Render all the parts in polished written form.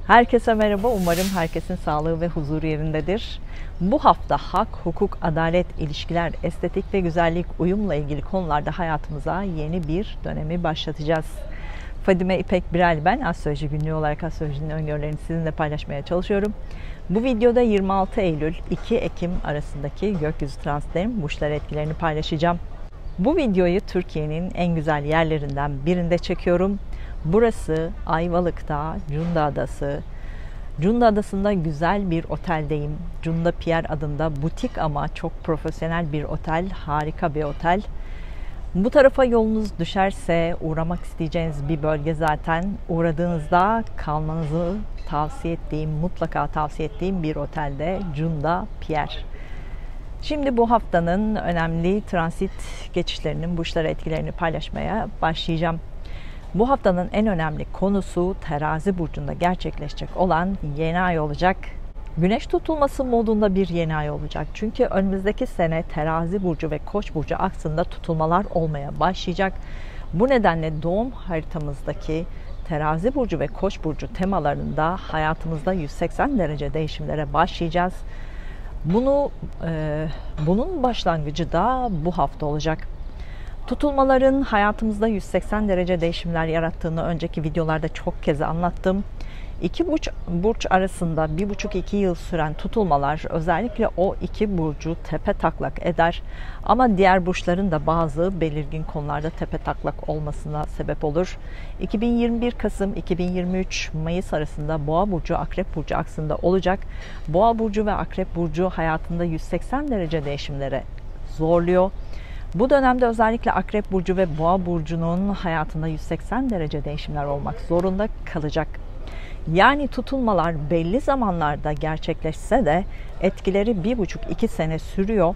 Herkese merhaba. Umarım herkesin sağlığı ve huzuru yerindedir. Bu hafta hak, hukuk, adalet, ilişkiler, estetik ve güzellik, uyumla ilgili konularda hayatımıza yeni bir dönemi başlatacağız. Fadime İpek Birel ben. Astroloji günlüğü olarak astrolojinin öngörülerini sizinle paylaşmaya çalışıyorum. Bu videoda 26 Eylül 2 Ekim arasındaki gökyüzü transitlerin burçlar etkilerini paylaşacağım. Bu videoyu Türkiye'nin en güzel yerlerinden birinde çekiyorum. Burası Ayvalık'ta Cunda Adası. Cunda Adası'nda güzel bir oteldeyim. Cunda Pierre adında butik ama çok profesyonel bir otel. Harika bir otel. Bu tarafa yolunuz düşerse uğramak isteyeceğiniz bir bölge zaten. Uğradığınızda kalmanızı mutlaka tavsiye ettiğim bir otelde Cunda Pierre. Şimdi bu haftanın önemli transit geçişlerinin burçlara etkilerini paylaşmaya başlayacağım. Bu haftanın en önemli konusu Terazi burcunda gerçekleşecek olan yeni ay olacak. Güneş tutulması modunda bir yeni ay olacak. Çünkü önümüzdeki sene Terazi burcu ve Koç burcu aksında tutulmalar olmaya başlayacak. Bu nedenle doğum haritamızdaki Terazi burcu ve Koç burcu temalarında hayatımızda 180 derece değişimlere başlayacağız. Bunun başlangıcı da bu hafta olacak. Tutulmaların hayatımızda 180 derece değişimler yarattığını önceki videolarda çok kez anlattım. İki burç arasında 1,5-2 yıl süren tutulmalar özellikle o iki burcu tepe taklak eder. Ama diğer burçların da bazı belirgin konularda tepe taklak olmasına sebep olur. 2021 Kasım 2023 Mayıs arasında Boğa burcu Akrep burcu aksında olacak. Boğa burcu ve Akrep burcu hayatında 180 derece değişimlere zorluyor. Bu dönemde özellikle Akrep burcu ve Boğa burcunun hayatında 180 derece değişimler olmak zorunda kalacak. Yani tutulmalar belli zamanlarda gerçekleşse de etkileri 1,5-2 sene sürüyor.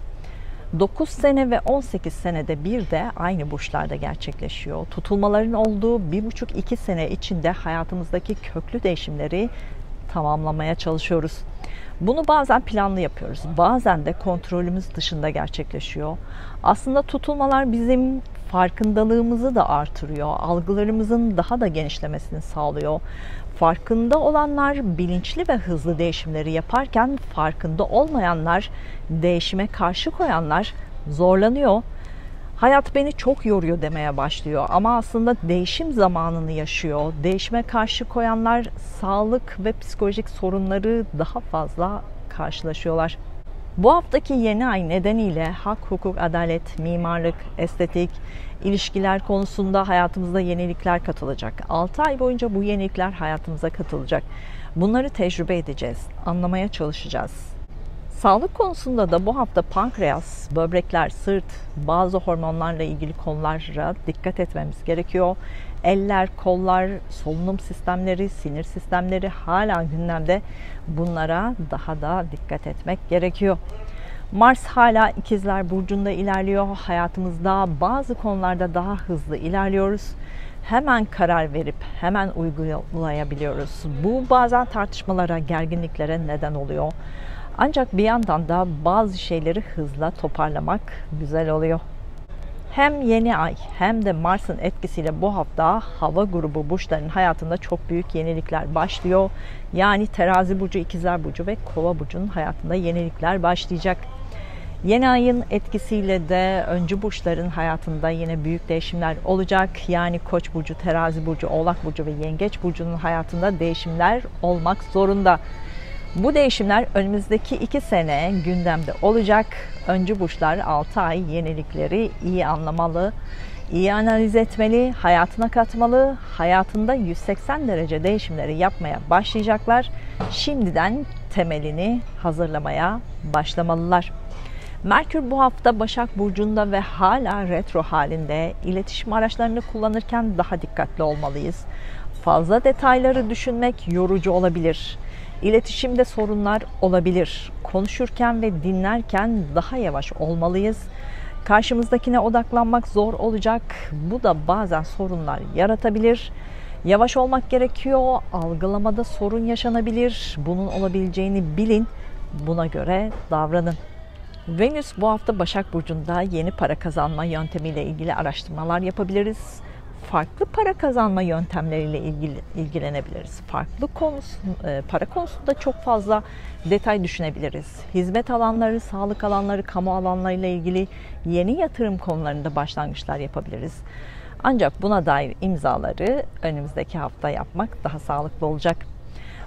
9 sene ve 18 senede bir de aynı burçlarda gerçekleşiyor. Tutulmaların olduğu 1,5-2 sene içinde hayatımızdaki köklü değişimleri tamamlamaya çalışıyoruz. Bunu bazen planlı yapıyoruz. Bazen de kontrolümüz dışında gerçekleşiyor. Aslında tutulmalar bizim farkındalığımızı da artırıyor. Algılarımızın daha da genişlemesini sağlıyor. Farkında olanlar bilinçli ve hızlı değişimleri yaparken farkında olmayanlar, değişime karşı koyanlar zorlanıyor. Hayat beni çok yoruyor demeye başlıyor ama aslında değişim zamanını yaşıyor. Değişime karşı koyanlar sağlık ve psikolojik sorunları daha fazla karşılaşıyorlar. Bu haftaki yeni ay nedeniyle hak, hukuk, adalet, mimarlık, estetik, ilişkiler konusunda hayatımızda yenilikler katılacak. 6 ay boyunca bu yenilikler hayatımıza katılacak. Bunları tecrübe edeceğiz, anlamaya çalışacağız. Sağlık konusunda da bu hafta pankreas, böbrekler, sırt, bazı hormonlarla ilgili konulara dikkat etmemiz gerekiyor. Eller, kollar, solunum sistemleri, sinir sistemleri hala gündemde. Bunlara daha da dikkat etmek gerekiyor. Mars hala İkizler burcunda ilerliyor. Hayatımızda bazı konularda daha hızlı ilerliyoruz. Hemen karar verip hemen uygulayabiliyoruz. Bu bazen tartışmalara, gerginliklere neden oluyor. Ancak bir yandan da bazı şeyleri hızla toparlamak güzel oluyor. Hem yeni ay hem de Mars'ın etkisiyle bu hafta hava grubu burçların hayatında çok büyük yenilikler başlıyor. Yani Terazi burcu, İkizler burcu ve Kova burcunun hayatında yenilikler başlayacak. Yeni ayın etkisiyle de öncü burçların hayatında yine büyük değişimler olacak. Yani Koç burcu, Terazi burcu, Oğlak burcu ve Yengeç burcunun hayatında değişimler olmak zorunda. Bu değişimler önümüzdeki 2 sene gündemde olacak. Öncü burçlar 6 ay yenilikleri iyi anlamalı, iyi analiz etmeli, hayatına katmalı. Hayatında 180 derece değişimleri yapmaya başlayacaklar. Şimdiden temelini hazırlamaya başlamalılar. Merkür bu hafta Başak burcunda ve hala retro halinde. İletişim araçlarını kullanırken daha dikkatli olmalıyız. Fazla detayları düşünmek yorucu olabilir. İletişimde sorunlar olabilir. Konuşurken ve dinlerken daha yavaş olmalıyız. Karşımızdakine odaklanmak zor olacak. Bu da bazen sorunlar yaratabilir. Yavaş olmak gerekiyor. Algılamada sorun yaşanabilir. Bunun olabileceğini bilin. Buna göre davranın. Venüs bu hafta Başak burcunda yeni para kazanma yöntemiyle ilgili araştırmalar yapabiliriz. farklı para kazanma yöntemleriyle ilgilenebiliriz. Para konusunda çok fazla detay düşünebiliriz. Hizmet alanları, sağlık alanları, kamu alanlarıyla ilgili yeni yatırım konularında başlangıçlar yapabiliriz. Ancak buna dair imzaları önümüzdeki hafta yapmak daha sağlıklı olacak.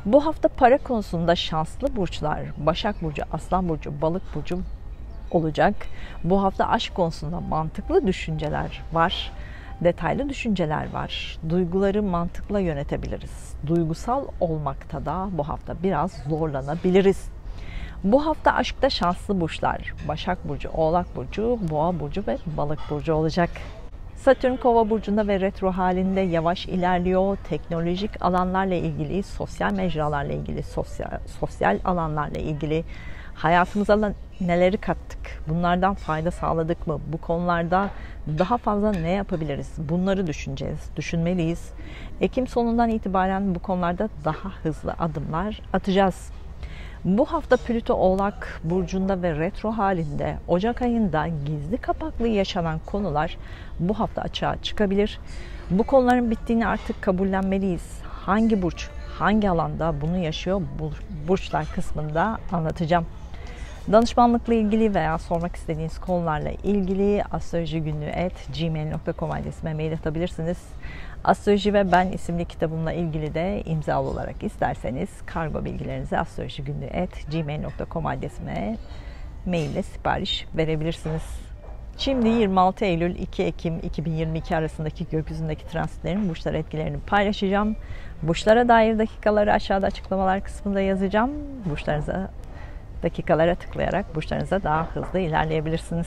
Bu hafta para konusunda şanslı burçlar Başak Burcu, Aslan Burcu, Balık Burcu olacak. Bu hafta aşk konusunda mantıklı düşünceler var. Detaylı düşünceler var. Duyguları mantıkla yönetebiliriz. Duygusal olmakta da bu hafta biraz zorlanabiliriz. Bu hafta aşkta şanslı burçlar Başak Burcu, Oğlak Burcu, Boğa Burcu ve Balık Burcu olacak. Satürn Kova burcunda ve retro halinde yavaş ilerliyor. Teknolojik alanlarla ilgili, sosyal mecralarla ilgili, sosyal alanlarla ilgili hayatımıza neleri kattık? Bunlardan fayda sağladık mı? Bu konularda daha fazla ne yapabiliriz? Bunları düşünmeliyiz. Ekim sonundan itibaren bu konularda daha hızlı adımlar atacağız. Bu hafta Plüto Oğlak burcunda ve retro halinde Ocak ayında gizli kapaklı yaşanan konular bu hafta açığa çıkabilir. Bu konuların bittiğini artık kabullenmeliyiz. Hangi burç, hangi alanda bunu yaşıyor burçlar kısmında anlatacağım. Danışmanlıkla ilgili veya sormak istediğiniz konularla ilgili astrolojigünlüğü@gmail.com adresime mail atabilirsiniz. Astroloji ve Ben isimli kitabımla ilgili de imzalı olarak isterseniz kargo bilgilerinizi astrolojigünlüğü@gmail.com adresime mail ile sipariş verebilirsiniz. Şimdi 26 Eylül 2 Ekim 2022 arasındaki gökyüzündeki transitlerin burçlar etkilerini paylaşacağım. Burçlara dair dakikaları aşağıda açıklamalar kısmında yazacağım. Dakikalara tıklayarak burçlarınıza daha hızlı ilerleyebilirsiniz.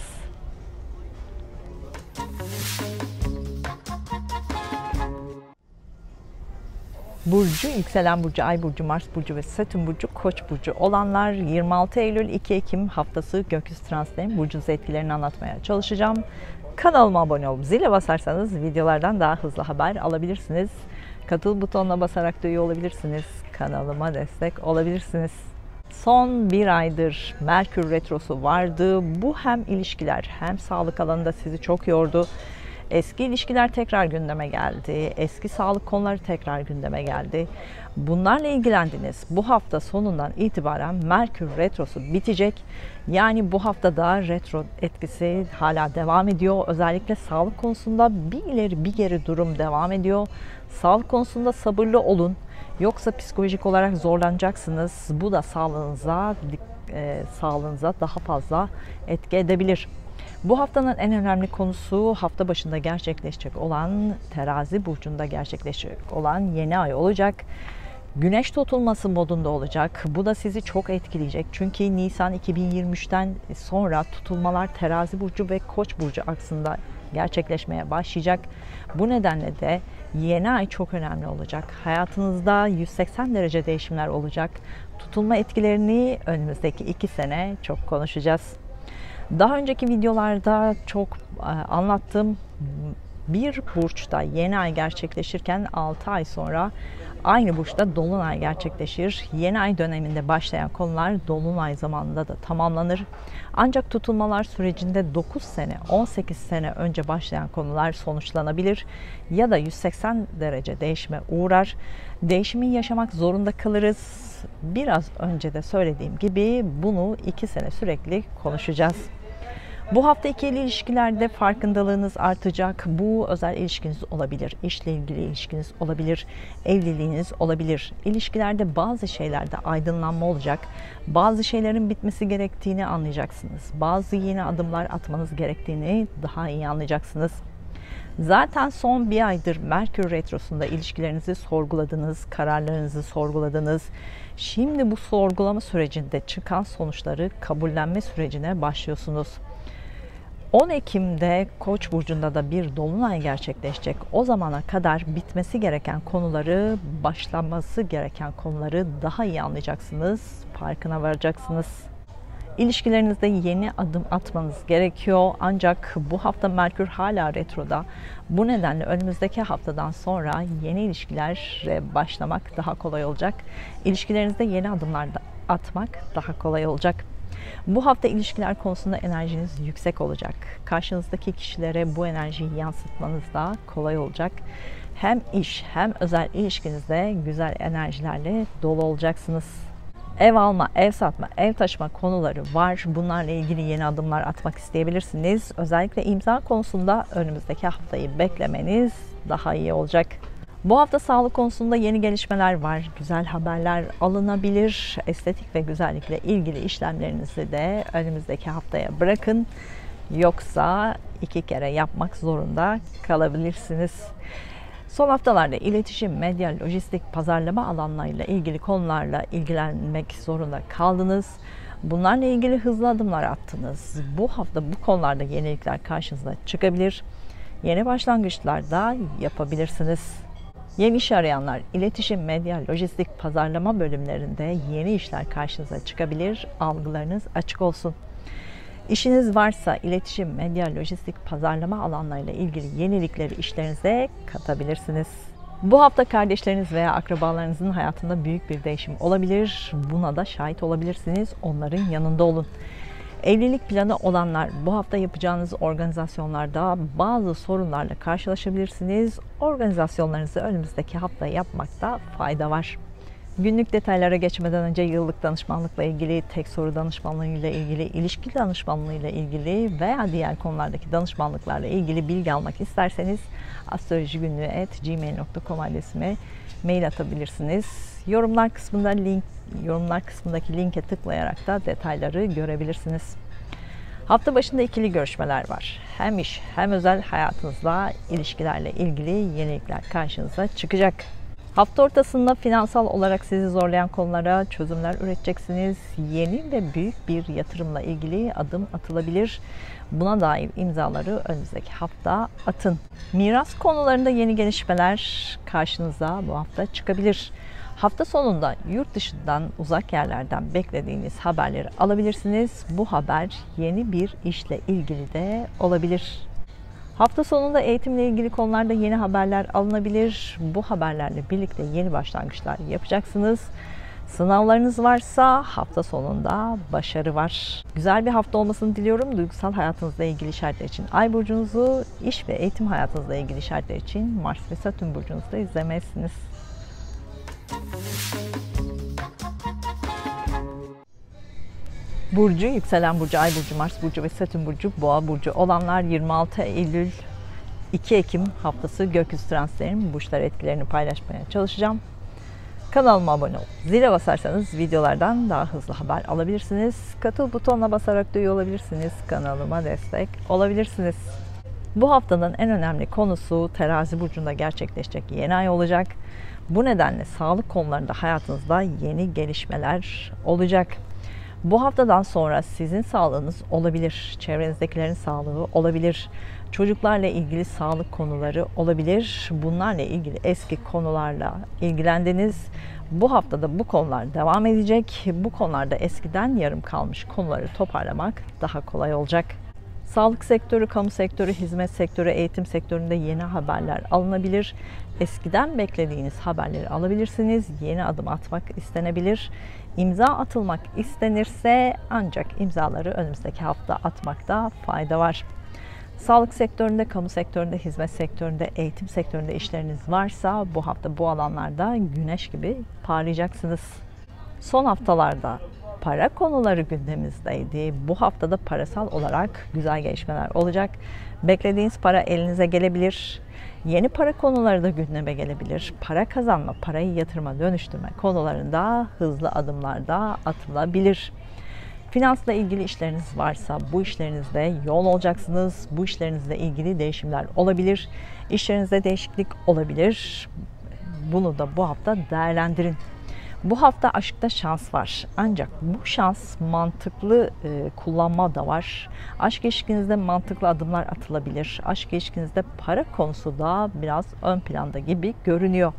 Burcu, yükselen burcu, ay burcu, Mars burcu ve Satürn burcu, Koç burcu olanlar 26 Eylül 2 Ekim haftası gökyüzü transitlerinin burcunuz etkilerini anlatmaya çalışacağım. Kanalıma abone olup zile basarsanız videolardan daha hızlı haber alabilirsiniz. Katıl butonuna basarak da üye olabilirsiniz. Kanalıma destek olabilirsiniz. Son bir aydır Merkür Retrosu vardı. Bu hem ilişkiler hem sağlık alanında sizi çok yordu. Eski ilişkiler tekrar gündeme geldi. Eski sağlık konuları tekrar gündeme geldi. Bunlarla ilgilendiniz. Bu hafta sonundan itibaren Merkür Retrosu bitecek. Yani bu hafta da retro etkisi hala devam ediyor. Özellikle sağlık konusunda bir ileri bir geri durum devam ediyor. Sağlık konusunda sabırlı olun. Yoksa psikolojik olarak zorlanacaksınız. Bu da sağlığınıza daha fazla etki edebilir. Bu haftanın en önemli konusu hafta başında gerçekleşecek olan Terazi burcunda gerçekleşecek olan yeni ay olacak. Güneş tutulması modunda olacak. Bu da sizi çok etkileyecek. Çünkü Nisan 2023'ten sonra tutulmalar Terazi burcu ve Koç burcu aksında gerçekleşmeye başlayacak. Bu nedenle de yeni ay çok önemli olacak. Hayatınızda 180 derece değişimler olacak. Tutulma etkilerini önümüzdeki 2 sene çok konuşacağız. Daha önceki videolarda çok anlattığım bir burçta yeni ay gerçekleşirken 6 ay sonra aynı burçta dolunay gerçekleşir. Yeni ay döneminde başlayan konular dolunay zamanında da tamamlanır. Ancak tutulmalar sürecinde 9 sene, 18 sene önce başlayan konular sonuçlanabilir ya da 180 derece değişime uğrar. Değişimi yaşamak zorunda kalırız. Biraz önce de söylediğim gibi bunu 2 sene sürekli konuşacağız. Bu hafta ikili ilişkilerde farkındalığınız artacak. Bu özel ilişkiniz olabilir, işle ilgili ilişkiniz olabilir, evliliğiniz olabilir. İlişkilerde bazı şeylerde aydınlanma olacak. Bazı şeylerin bitmesi gerektiğini anlayacaksınız. Bazı yeni adımlar atmanız gerektiğini daha iyi anlayacaksınız. Zaten son bir aydır Merkür Retrosu'nda ilişkilerinizi sorguladınız, kararlarınızı sorguladınız. Şimdi bu sorgulama sürecinde çıkan sonuçları kabullenme sürecine başlıyorsunuz. 10 Ekim'de Koç burcunda da bir dolunay gerçekleşecek. O zamana kadar bitmesi gereken konuları, başlanması gereken konuları daha iyi anlayacaksınız, farkına varacaksınız. İlişkilerinizde yeni adım atmanız gerekiyor. Ancak bu hafta Merkür hala retroda. Bu nedenle önümüzdeki haftadan sonra yeni ilişkilere başlamak daha kolay olacak. İlişkilerinizde yeni adımlar atmak daha kolay olacak. Bu hafta ilişkiler konusunda enerjiniz yüksek olacak. Karşınızdaki kişilere bu enerjiyi yansıtmanız da kolay olacak. Hem iş hem özel ilişkinizde güzel enerjilerle dolu olacaksınız. Ev alma, ev satma, ev taşıma konuları var. Bunlarla ilgili yeni adımlar atmak isteyebilirsiniz. Özellikle imza konusunda önümüzdeki haftayı beklemeniz daha iyi olacak. Bu hafta sağlık konusunda yeni gelişmeler var. Güzel haberler alınabilir. Estetik ve güzellikle ilgili işlemlerinizi de önümüzdeki haftaya bırakın. Yoksa 2 kere yapmak zorunda kalabilirsiniz. Son haftalarda iletişim, medya, lojistik, pazarlama alanlarıyla ilgili konularla ilgilenmek zorunda kaldınız. Bunlarla ilgili hızlı adımlar attınız. Bu hafta bu konularda yenilikler karşınıza çıkabilir. Yeni başlangıçlar da yapabilirsiniz. Yeni iş arayanlar, iletişim, medya, lojistik, pazarlama bölümlerinde yeni işler karşınıza çıkabilir. Algılarınız açık olsun. İşiniz varsa iletişim, medya, lojistik, pazarlama alanlarıyla ilgili yenilikleri işlerinize katabilirsiniz. Bu hafta kardeşleriniz veya akrabalarınızın hayatında büyük bir değişim olabilir. Buna da şahit olabilirsiniz. Onların yanında olun. Evlilik planı olanlar bu hafta yapacağınız organizasyonlarda bazı sorunlarla karşılaşabilirsiniz. Organizasyonlarınızı önümüzdeki hafta yapmakta fayda var. Günlük detaylara geçmeden önce yıllık danışmanlıkla ilgili, tek soru danışmanlığıyla ilgili, ilişki danışmanlığıyla ilgili veya diğer konulardaki danışmanlıklarla ilgili bilgi almak isterseniz astrolojigünlüğü@gmail.com adresime mail atabilirsiniz. Yorumlar kısmındaki linke tıklayarak da detayları görebilirsiniz. Hafta başında ikili görüşmeler var. Hem iş hem özel hayatınızla ilişkilerle ilgili yenilikler karşınıza çıkacak. Hafta ortasında finansal olarak sizi zorlayan konulara çözümler üreteceksiniz. Yeni ve büyük bir yatırımla ilgili adım atılabilir. Buna dair imzaları önümüzdeki hafta atın. Miras konularında yeni gelişmeler karşınıza bu hafta çıkabilir. Hafta sonunda yurt dışından, uzak yerlerden beklediğiniz haberleri alabilirsiniz. Bu haber yeni bir işle ilgili de olabilir. Hafta sonunda eğitimle ilgili konularda yeni haberler alınabilir. Bu haberlerle birlikte yeni başlangıçlar yapacaksınız. Sınavlarınız varsa hafta sonunda başarı var. Güzel bir hafta olmasını diliyorum. Duygusal hayatınızla ilgili işaretler için Ay burcunuzu, iş ve eğitim hayatınızla ilgili işaretler için Mars ve Satürn burcunuzda izlemelisiniz. Burcu, yükselen burcu, ay burcu, Mars burcu ve Satürn burcu, boğa burcu olanlar 26 Eylül 2 Ekim haftası gökyüzü transitlerinin burçlar etkilerini paylaşmaya çalışacağım. Kanalıma abone olup zile basarsanız videolardan daha hızlı haber alabilirsiniz. Katıl butonuna basarak da üye olabilirsiniz. Kanalıma destek olabilirsiniz. Bu haftanın en önemli konusu Terazi burcunda gerçekleşecek yeni ay olacak. Bu nedenle sağlık konularında hayatınızda yeni gelişmeler olacak. Bu haftadan sonra sizin sağlığınız olabilir, çevrenizdekilerin sağlığı olabilir, çocuklarla ilgili sağlık konuları olabilir. Bunlarla ilgili eski konularla ilgilendiniz. Bu haftada bu konular devam edecek. Bu konularda eskiden yarım kalmış konuları toparlamak daha kolay olacak. Sağlık sektörü, kamu sektörü, hizmet sektörü, eğitim sektöründe yeni haberler alınabilir. Eskiden beklediğiniz haberleri alabilirsiniz. Yeni adım atmak istenebilir. İmza atılmak istenirse ancak imzaları önümüzdeki hafta atmakta fayda var. Sağlık sektöründe, kamu sektöründe, hizmet sektöründe, eğitim sektöründe işleriniz varsa bu hafta bu alanlarda güneş gibi parlayacaksınız. Son haftalarda para konuları gündemimizdeydi. Bu haftada parasal olarak güzel gelişmeler olacak. Beklediğiniz para elinize gelebilir. Yeni para konuları da gündeme gelebilir. Para kazanma, parayı yatırıma dönüştürme konularında hızlı adımlar da atılabilir. Finansla ilgili işleriniz varsa bu işlerinizde yoğun olacaksınız. Bu işlerinizle ilgili değişimler olabilir. İşlerinizde değişiklik olabilir. Bunu da bu hafta değerlendirin. Bu hafta aşkta şans var. Ancak bu şans mantıklı kullanma da var. Aşk ilişkinizde mantıklı adımlar atılabilir. Aşk ilişkinizde para konusu da biraz ön planda gibi görünüyor.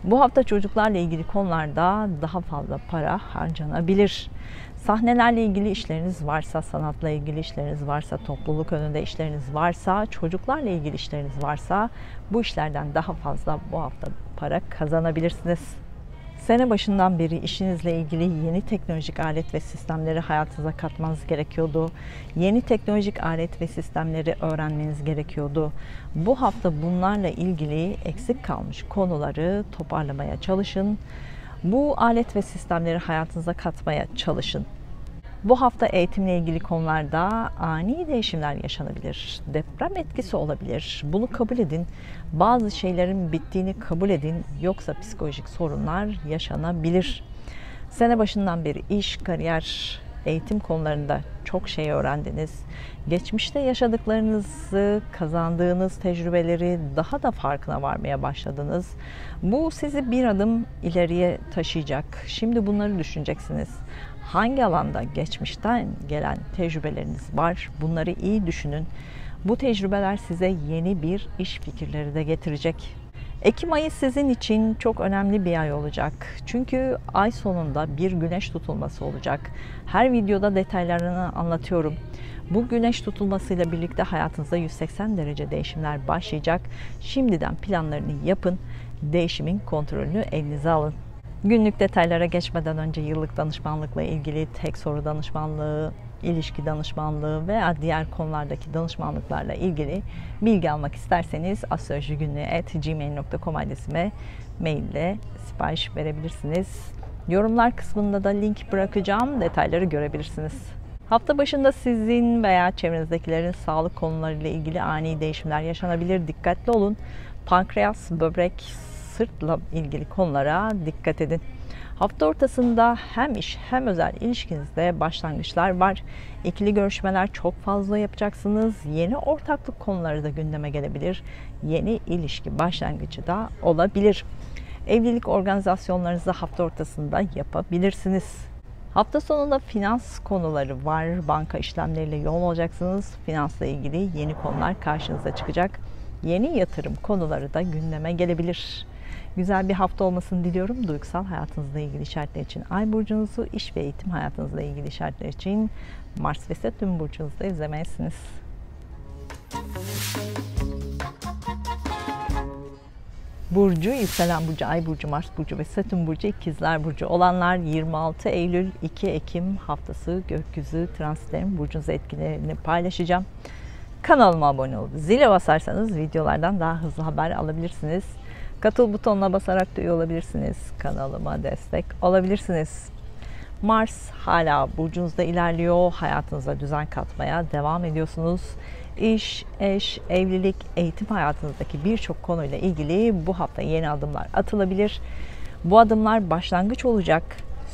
Bu hafta çocuklarla ilgili konularda daha fazla para harcanabilir. Sahnelerle ilgili işleriniz varsa, sanatla ilgili işleriniz varsa, topluluk önünde işleriniz varsa, çocuklarla ilgili işleriniz varsa bu işlerden daha fazla bu hafta para kazanabilirsiniz. Sene başından beri işinizle ilgili yeni teknolojik alet ve sistemleri hayatınıza katmanız gerekiyordu. Yeni teknolojik alet ve sistemleri öğrenmeniz gerekiyordu. Bu hafta bunlarla ilgili eksik kalmış konuları toparlamaya çalışın. Bu alet ve sistemleri hayatınıza katmaya çalışın. Bu hafta eğitimle ilgili konularda ani değişimler yaşanabilir. Deprem etkisi olabilir. Bunu kabul edin. Bazı şeylerin bittiğini kabul edin. Yoksa psikolojik sorunlar yaşanabilir. Sene başından beri iş, kariyer, eğitim konularında çok şey öğrendiniz. Geçmişte yaşadıklarınızı, kazandığınız tecrübeleri daha da farkına varmaya başladınız. Bu sizi bir adım ileriye taşıyacak. Şimdi bunları düşüneceksiniz. Hangi alanda geçmişten gelen tecrübeleriniz var? Bunları iyi düşünün. Bu tecrübeler size yeni bir iş fikirleri de getirecek. Ekim ayı sizin için çok önemli bir ay olacak. Çünkü ay sonunda bir güneş tutulması olacak. Her videoda detaylarını anlatıyorum. Bu güneş tutulmasıyla birlikte hayatınızda 180 derece değişimler başlayacak. Şimdiden planlarını yapın. Değişimin kontrolünü elinize alın. Günlük detaylara geçmeden önce yıllık danışmanlıkla ilgili tek soru danışmanlığı, ilişki danışmanlığı veya diğer konulardaki danışmanlıklarla ilgili bilgi almak isterseniz astrolojigünlüğü@gmail.com adresime maille sipariş verebilirsiniz. Yorumlar kısmında da link bırakacağım. Detayları görebilirsiniz. Hafta başında sizin veya çevrenizdekilerin sağlık konularıyla ilgili ani değişimler yaşanabilir. Dikkatli olun. Pankreas, böbrek, sırtla ilgili konulara dikkat edin. Hafta ortasında hem iş hem özel ilişkinizde başlangıçlar var. İkili görüşmeler çok fazla yapacaksınız. Yeni ortaklık konuları da gündeme gelebilir. Yeni ilişki başlangıcı da olabilir. Evlilik organizasyonlarınızı hafta ortasında yapabilirsiniz. Hafta sonunda finans konuları var. Banka işlemleriyle yoğun olacaksınız. Finansla ilgili yeni konular karşınıza çıkacak. Yeni yatırım konuları da gündeme gelebilir. Güzel bir hafta olmasını diliyorum. Duygusal hayatınızla ilgili işaretler için Ay burcunuzu, iş ve eğitim hayatınızla ilgili işaretler için Mars ve Satürn burcunuzda izlemelisiniz. Burcu, yükselen burcu, Ay burcu, Mars burcu ve Satürn burcu, İkizler burcu olanlar 26 Eylül 2 Ekim haftası gökyüzü transitlerin burcunuza etkilerini paylaşacağım. Kanalıma abone olup zile basarsanız videolardan daha hızlı haber alabilirsiniz. Katıl butonuna basarak da üye olabilirsiniz. Kanalıma destek olabilirsiniz. Mars hala burcunuzda ilerliyor. Hayatınıza düzen katmaya devam ediyorsunuz. İş, eş, evlilik, eğitim hayatınızdaki birçok konuyla ilgili bu hafta yeni adımlar atılabilir. Bu adımlar başlangıç olacak.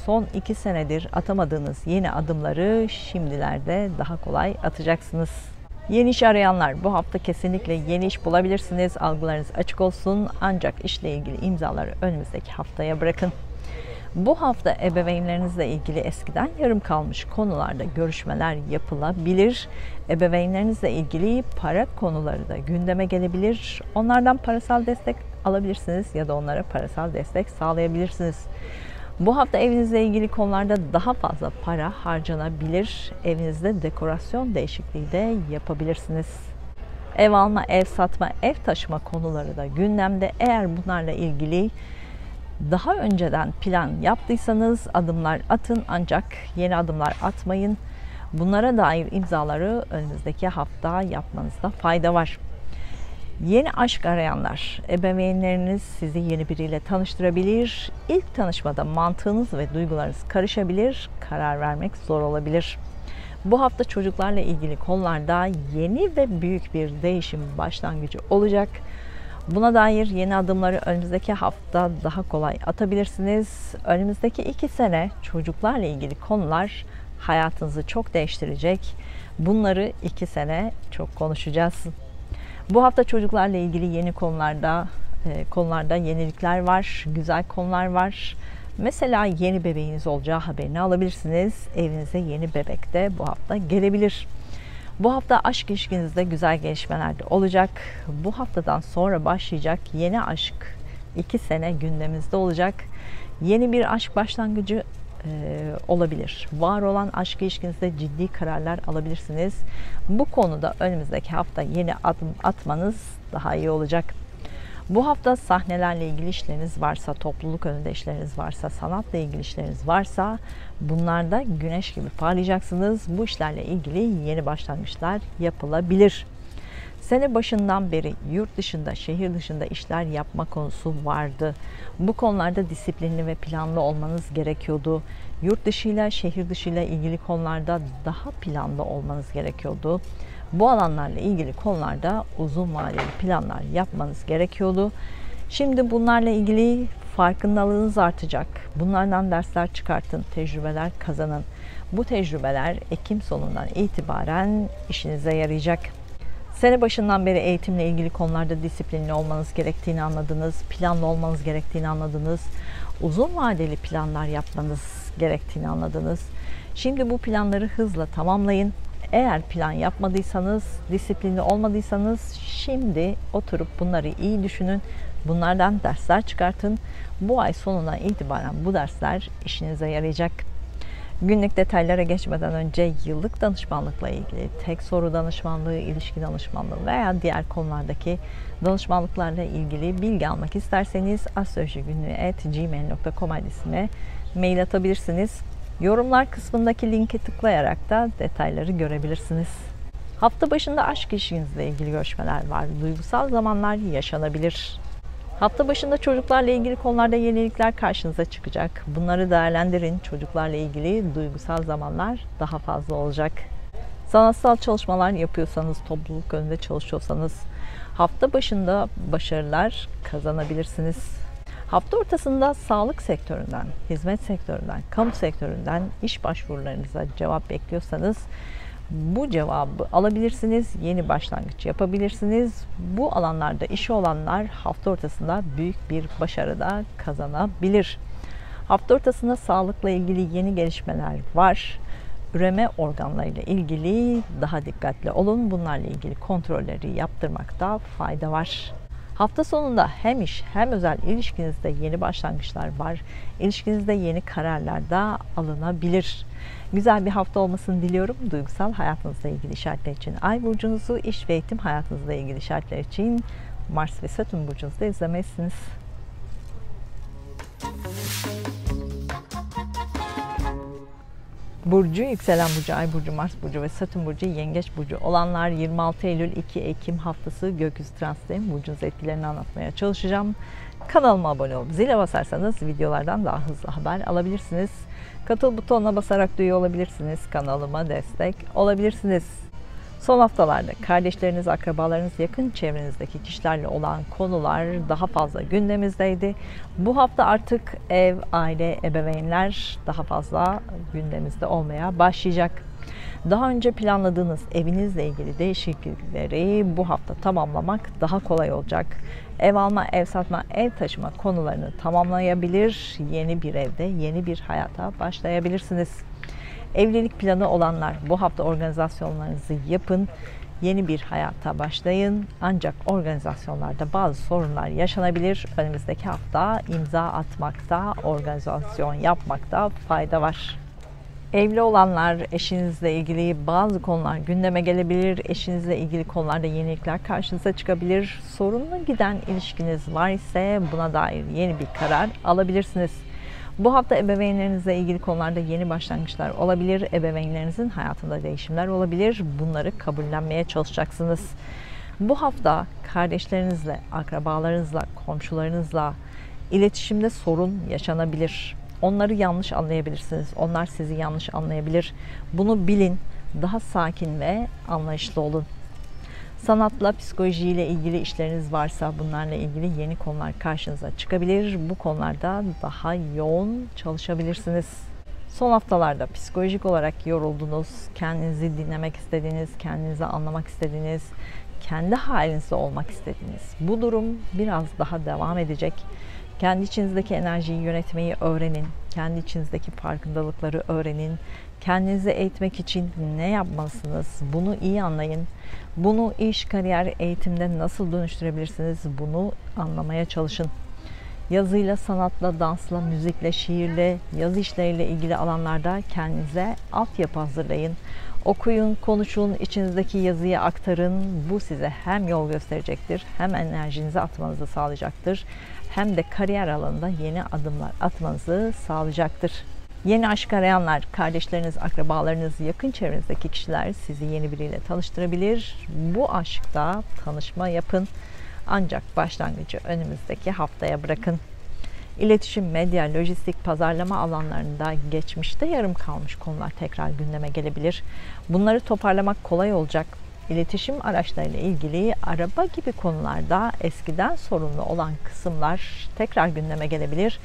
Son 2 senedir atamadığınız yeni adımları şimdilerde daha kolay atacaksınız. Yeni iş arayanlar bu hafta kesinlikle yeni iş bulabilirsiniz. Algılarınız açık olsun. Ancak işle ilgili imzaları önümüzdeki haftaya bırakın. Bu hafta ebeveynlerinizle ilgili eskiden yarım kalmış konularda görüşmeler yapılabilir. Ebeveynlerinizle ilgili para konuları da gündeme gelebilir. Onlardan parasal destek alabilirsiniz ya da onlara parasal destek sağlayabilirsiniz. Bu hafta evinizle ilgili konularda daha fazla para harcanabilir. Evinizde dekorasyon değişikliği de yapabilirsiniz. Ev alma, ev satma, ev taşıma konuları da gündemde. Eğer bunlarla ilgili daha önceden plan yaptıysanız adımlar atın, ancak yeni adımlar atmayın. Bunlara dair imzaları önümüzdeki hafta yapmanızda fayda var. Yeni aşk arayanlar, ebeveynleriniz sizi yeni biriyle tanıştırabilir. İlk tanışmada mantığınız ve duygularınız karışabilir, karar vermek zor olabilir. Bu hafta çocuklarla ilgili konularda yeni ve büyük bir değişim başlangıcı olacak. Buna dair yeni adımları önümüzdeki hafta daha kolay atabilirsiniz. Önümüzdeki 2 sene çocuklarla ilgili konular hayatınızı çok değiştirecek. Bunları 2 sene çok konuşacağız. Bu hafta çocuklarla ilgili yeni konularda yenilikler var, güzel konular var. Mesela yeni bebeğiniz olacağı haberini alabilirsiniz. Evinize yeni bebek de bu hafta gelebilir. Bu hafta aşk ilişkinizde güzel gelişmeler de olacak. Bu haftadan sonra başlayacak yeni aşk 2 sene gündemimizde olacak. Yeni bir aşk başlangıcı olabilir. Var olan aşk ilişkinizde ciddi kararlar alabilirsiniz. Bu konuda önümüzdeki hafta yeni adım atmanız daha iyi olacak. Bu hafta sahnelerle ilgili işleriniz varsa, topluluk önünde işleriniz varsa, sanatla ilgili işleriniz varsa bunlarda güneş gibi parlayacaksınız. Bu işlerle ilgili yeni başlangıçlar yapılabilir. Sene başından beri yurt dışında, şehir dışında işler yapma konusu vardı. Bu konularda disiplinli ve planlı olmanız gerekiyordu. Yurt dışıyla, şehir dışıyla ilgili konularda daha planlı olmanız gerekiyordu. Bu alanlarla ilgili konularda uzun vadeli planlar yapmanız gerekiyordu. Şimdi bunlarla ilgili farkındalığınız artacak. Bunlardan dersler çıkartın, tecrübeler kazanın. Bu tecrübeler Ekim sonundan itibaren işinize yarayacak. Sene başından beri eğitimle ilgili konularda disiplinli olmanız gerektiğini anladınız, planlı olmanız gerektiğini anladınız, uzun vadeli planlar yapmanız gerektiğini anladınız. Şimdi bu planları hızla tamamlayın. Eğer plan yapmadıysanız, disiplinli olmadıysanız şimdi oturup bunları iyi düşünün. Bunlardan dersler çıkartın. Bu ay sonuna itibaren bu dersler işinize yarayacak. Günlük detaylara geçmeden önce yıllık danışmanlıkla ilgili tek soru danışmanlığı, ilişki danışmanlığı veya diğer konulardaki danışmanlıklarla ilgili bilgi almak isterseniz astrolojigünlüğü@gmail.com adresine mail atabilirsiniz. Yorumlar kısmındaki linke tıklayarak da detayları görebilirsiniz. Hafta başında aşk ilişkinizle ilgili görüşmeler var. Duygusal zamanlar yaşanabilir. Hafta başında çocuklarla ilgili konularda yenilikler karşınıza çıkacak. Bunları değerlendirin. Çocuklarla ilgili duygusal zamanlar daha fazla olacak. Sanatsal çalışmalar yapıyorsanız, topluluk önünde çalışıyorsanız hafta başında başarılar kazanabilirsiniz. Hafta ortasında sağlık sektöründen, hizmet sektöründen, kamu sektöründen iş başvurularınıza cevap bekliyorsanız bu cevabı alabilirsiniz, yeni başlangıç yapabilirsiniz. Bu alanlarda işi olanlar hafta ortasında büyük bir başarı da kazanabilir. Hafta ortasında sağlıkla ilgili yeni gelişmeler var. Üreme organlarıyla ilgili daha dikkatli olun. Bunlarla ilgili kontrolleri yaptırmakta fayda var. Hafta sonunda hem iş hem özel ilişkinizde yeni başlangıçlar var. İlişkinizde yeni kararlar da alınabilir. Güzel bir hafta olmasını diliyorum. Duygusal hayatınızla ilgili işaretler için Ay burcunuzu, iş ve eğitim hayatınızla ilgili işaretler için Mars ve Satürn burcunuzda izlemelisiniz. Burcu, yükselen burcu, ay burcu, Mars burcu ve Satürn burcu, yengeç burcu olanlar 26 Eylül 2 Ekim haftası gökyüzü transitinin burcunuz etkilerini anlatmaya çalışacağım. Kanalıma abone olup zile basarsanız videolardan daha hızlı haber alabilirsiniz. Katıl butonuna basarak üye olabilirsiniz. Kanalıma destek olabilirsiniz. Son haftalarda kardeşleriniz, akrabalarınız, yakın çevrenizdeki kişilerle olan konular daha fazla gündemimizdeydi. Bu hafta artık ev, aile, ebeveynler daha fazla gündemimizde olmaya başlayacak. Daha önce planladığınız evinizle ilgili değişiklikleri bu hafta tamamlamak daha kolay olacak. Ev alma, ev satma, ev taşıma konularını tamamlayabilir. Yeni bir evde, yeni bir hayata başlayabilirsiniz. Evlilik planı olanlar bu hafta organizasyonlarınızı yapın. Yeni bir hayata başlayın. Ancak organizasyonlarda bazı sorunlar yaşanabilir. Önümüzdeki hafta imza atmakta, organizasyon yapmakta fayda var. Evli olanlar, eşinizle ilgili bazı konular gündeme gelebilir. Eşinizle ilgili konularda yenilikler karşınıza çıkabilir. Sorunlu giden ilişkiniz var ise buna dair yeni bir karar alabilirsiniz. Bu hafta ebeveynlerinizle ilgili konularda yeni başlangıçlar olabilir. Ebeveynlerinizin hayatında değişimler olabilir. Bunları kabullenmeye çalışacaksınız. Bu hafta kardeşlerinizle, akrabalarınızla, komşularınızla iletişimde sorun yaşanabilir. Onları yanlış anlayabilirsiniz. Onlar sizi yanlış anlayabilir. Bunu bilin. Daha sakin ve anlayışlı olun. Sanatla, psikolojiyle ilgili işleriniz varsa bunlarla ilgili yeni konular karşınıza çıkabilir. Bu konularda daha yoğun çalışabilirsiniz. Son haftalarda psikolojik olarak yoruldunuz, kendinizi dinlemek istediğiniz, kendinizi anlamak istediğiniz, kendi halinizde olmak istediğiniz. Bu durum biraz daha devam edecek. Kendi içinizdeki enerjiyi yönetmeyi öğrenin. Kendi içinizdeki farkındalıkları öğrenin. Kendinizi eğitmek için ne yapmalısınız? Bunu iyi anlayın. Bunu iş, kariyer, eğitimde nasıl dönüştürebilirsiniz? Bunu anlamaya çalışın. Yazıyla, sanatla, dansla, müzikle, şiirle, yazı işleriyle ilgili alanlarda kendinize altyapı hazırlayın. Okuyun, konuşun, içinizdeki yazıyı aktarın. Bu size hem yol gösterecektir, hem enerjinizi atmanızı sağlayacaktır, hem de kariyer alanında yeni adımlar atmanızı sağlayacaktır. Yeni aşk arayanlar, kardeşleriniz, akrabalarınız, yakın çevrenizdeki kişiler sizi yeni biriyle tanıştırabilir. Bu aşkta tanışma yapın. Ancak başlangıcı önümüzdeki haftaya bırakın. İletişim, medya, lojistik, pazarlama alanlarında geçmişte yarım kalmış konular tekrar gündeme gelebilir. Bunları toparlamak kolay olacak. İletişim araçlarıyla ilgili araba gibi konularda eskiden sorunlu olan kısımlar tekrar gündeme gelebilir.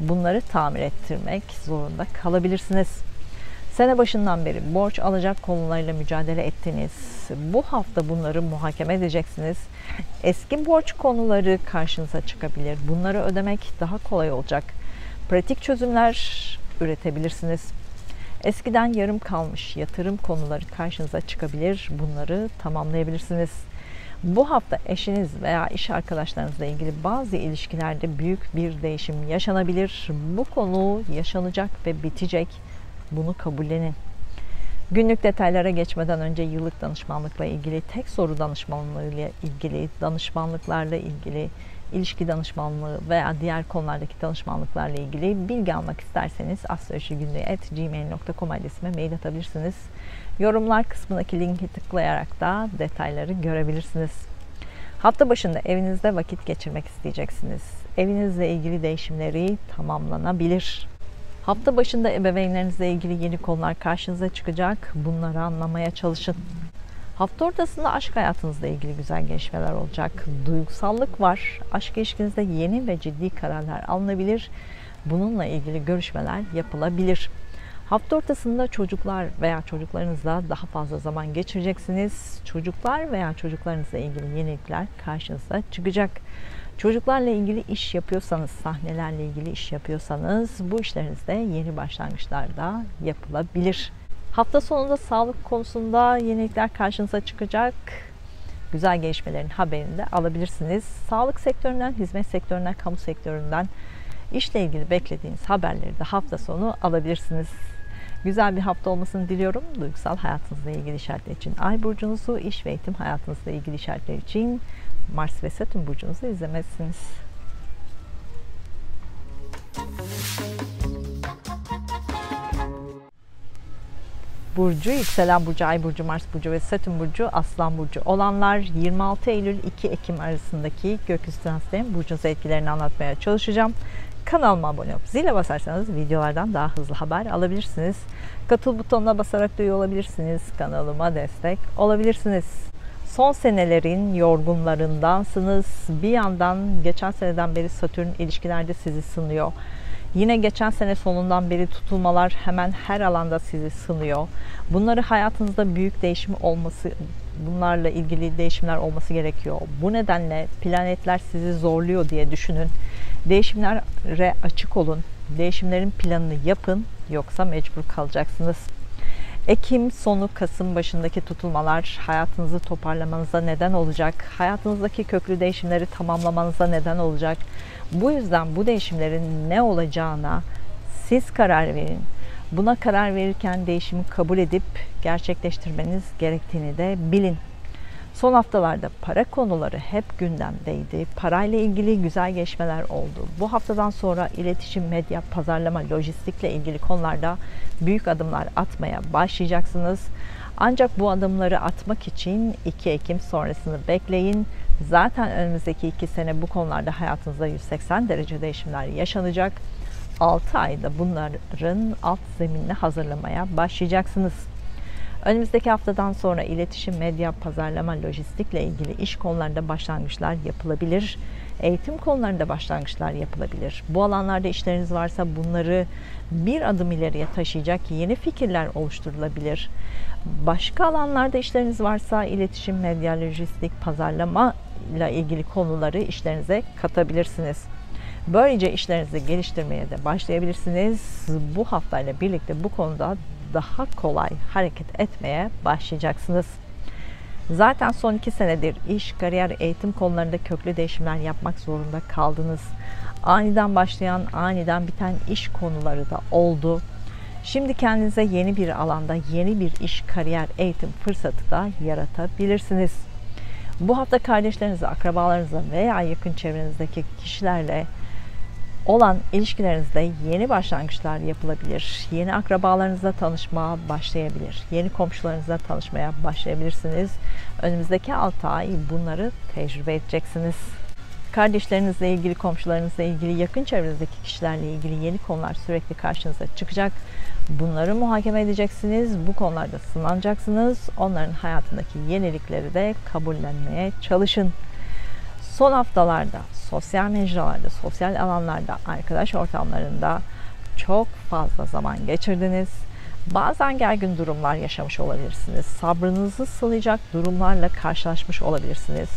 Bunları tamir ettirmek zorunda kalabilirsiniz. Sene başından beri borç alacak konularıyla mücadele ettiniz. Bu hafta bunları muhakeme edeceksiniz. Eski borç konuları karşınıza çıkabilir. Bunları ödemek daha kolay olacak. Pratik çözümler üretebilirsiniz. Eskiden yarım kalmış yatırım konuları karşınıza çıkabilir. Bunları tamamlayabilirsiniz. Bu hafta eşiniz veya iş arkadaşlarınızla ilgili bazı ilişkilerde büyük bir değişim yaşanabilir. Bu konu yaşanacak ve bitecek. Bunu kabullenin. Günlük detaylara geçmeden önce yıllık danışmanlıkla ilgili, tek soru danışmanlığıyla ilgili, danışmanlıklarla ilgili, ilişki danışmanlığı veya diğer konulardaki danışmanlıklarla ilgili bilgi almak isterseniz astrolojigünlüğü@gmail.com adresime mail atabilirsiniz. Yorumlar kısmındaki linki tıklayarak da detayları görebilirsiniz. Hafta başında evinizde vakit geçirmek isteyeceksiniz. Evinizle ilgili değişimleri tamamlanabilir. Hafta başında ebeveynlerinizle ilgili yeni konular karşınıza çıkacak. Bunları anlamaya çalışın. Hafta ortasında aşk hayatınızla ilgili güzel gelişmeler olacak. Duygusallık var. Aşk ilişkinizde yeni ve ciddi kararlar alınabilir. Bununla ilgili görüşmeler yapılabilir. Hafta ortasında çocuklar veya çocuklarınızla daha fazla zaman geçireceksiniz. Çocuklar veya çocuklarınızla ilgili yenilikler karşınıza çıkacak. Çocuklarla ilgili iş yapıyorsanız, sahnelerle ilgili iş yapıyorsanız bu işlerinizde yeni başlangıçlar da yapılabilir. Hafta sonunda sağlık konusunda yenilikler karşınıza çıkacak. Güzel gelişmelerin haberini de alabilirsiniz. Sağlık sektöründen, hizmet sektöründen, kamu sektöründen işle ilgili beklediğiniz haberleri de hafta sonu alabilirsiniz. Güzel bir hafta olmasını diliyorum. Duygusal hayatınızla ilgili işaretler için Ay burcunuzu, iş ve eğitim hayatınızla ilgili işaretler için Mars ve Satürn burcunuzu izlemezsiniz. Burcu, yükselen burcu, ay burcu, Mars burcu ve Satürn burcu, Aslan burcu olanlar 26 Eylül 2 Ekim arasındaki gökyüzü transitlerinin burcunuza etkilerini anlatmaya çalışacağım. Kanalıma abone olup zile basarsanız videolardan daha hızlı haber alabilirsiniz. Katıl butonuna basarak da üye olabilirsiniz. Kanalıma destek olabilirsiniz. Son senelerin yorgunlarındansınız. Bir yandan geçen seneden beri Satürn ilişkilerde sizi sınıyor. Yine geçen sene sonundan beri tutulmalar hemen her alanda sizi sınıyor. Bunları hayatınızda büyük değişim olması, bunlarla ilgili değişimler olması gerekiyor. Bu nedenle planetler sizi zorluyor diye düşünün. Değişimlere açık olun. Değişimlerin planını yapın. Yoksa mecbur kalacaksınız. Ekim sonu Kasım başındaki tutulmalar hayatınızı toparlamanıza neden olacak. Hayatınızdaki köklü değişimleri tamamlamanıza neden olacak. Bu yüzden bu değişimlerin ne olacağına siz karar verin. Buna karar verirken değişimi kabul edip gerçekleştirmeniz gerektiğini de bilin. Son haftalarda para konuları hep gündemdeydi. Parayla ilgili güzel gelişmeler oldu. Bu haftadan sonra iletişim, medya, pazarlama, lojistikle ilgili konularda büyük adımlar atmaya başlayacaksınız. Ancak bu adımları atmak için 2 Ekim sonrasını bekleyin. Zaten önümüzdeki 2 sene bu konularda hayatınızda 180 derece değişimler yaşanacak. 6 ayda bunların alt zeminini hazırlamaya başlayacaksınız. Önümüzdeki haftadan sonra iletişim, medya, pazarlama, lojistikle ilgili iş konularında başlangıçlar yapılabilir. Eğitim konularında başlangıçlar yapılabilir. Bu alanlarda işleriniz varsa bunları bir adım ileriye taşıyacak yeni fikirler oluşturulabilir. Başka alanlarda işleriniz varsa iletişim, medya, lojistik, pazarlama ile ilgili konuları işlerinize katabilirsiniz. Böylece işlerinizi geliştirmeye de başlayabilirsiniz. Bu haftayla birlikte bu konuda daha kolay hareket etmeye başlayacaksınız. Zaten son 2 senedir iş, kariyer, eğitim konularında köklü değişimler yapmak zorunda kaldınız. Aniden başlayan, aniden biten iş konuları da oldu. Şimdi kendinize yeni bir alanda yeni bir iş, kariyer, eğitim fırsatı da yaratabilirsiniz. Bu hafta kardeşlerinizle, akrabalarınızla veya yakın çevrenizdeki kişilerle olan ilişkilerinizde yeni başlangıçlar yapılabilir. Yeni akrabalarınızla tanışmaya başlayabilir. Yeni komşularınızla tanışmaya başlayabilirsiniz. Önümüzdeki 6 ay bunları tecrübe edeceksiniz. Kardeşlerinizle ilgili, komşularınızla ilgili, yakın çevrenizdeki kişilerle ilgili yeni konular sürekli karşınıza çıkacak. Bunları muhakeme edeceksiniz. Bu konularda sınanacaksınız. Onların hayatındaki yenilikleri de kabullenmeye çalışın. Son haftalarda sosyal mecralarda, sosyal alanlarda, arkadaş ortamlarında çok fazla zaman geçirdiniz. Bazen gergin durumlar yaşamış olabilirsiniz. Sabrınızı sınayacak durumlarla karşılaşmış olabilirsiniz.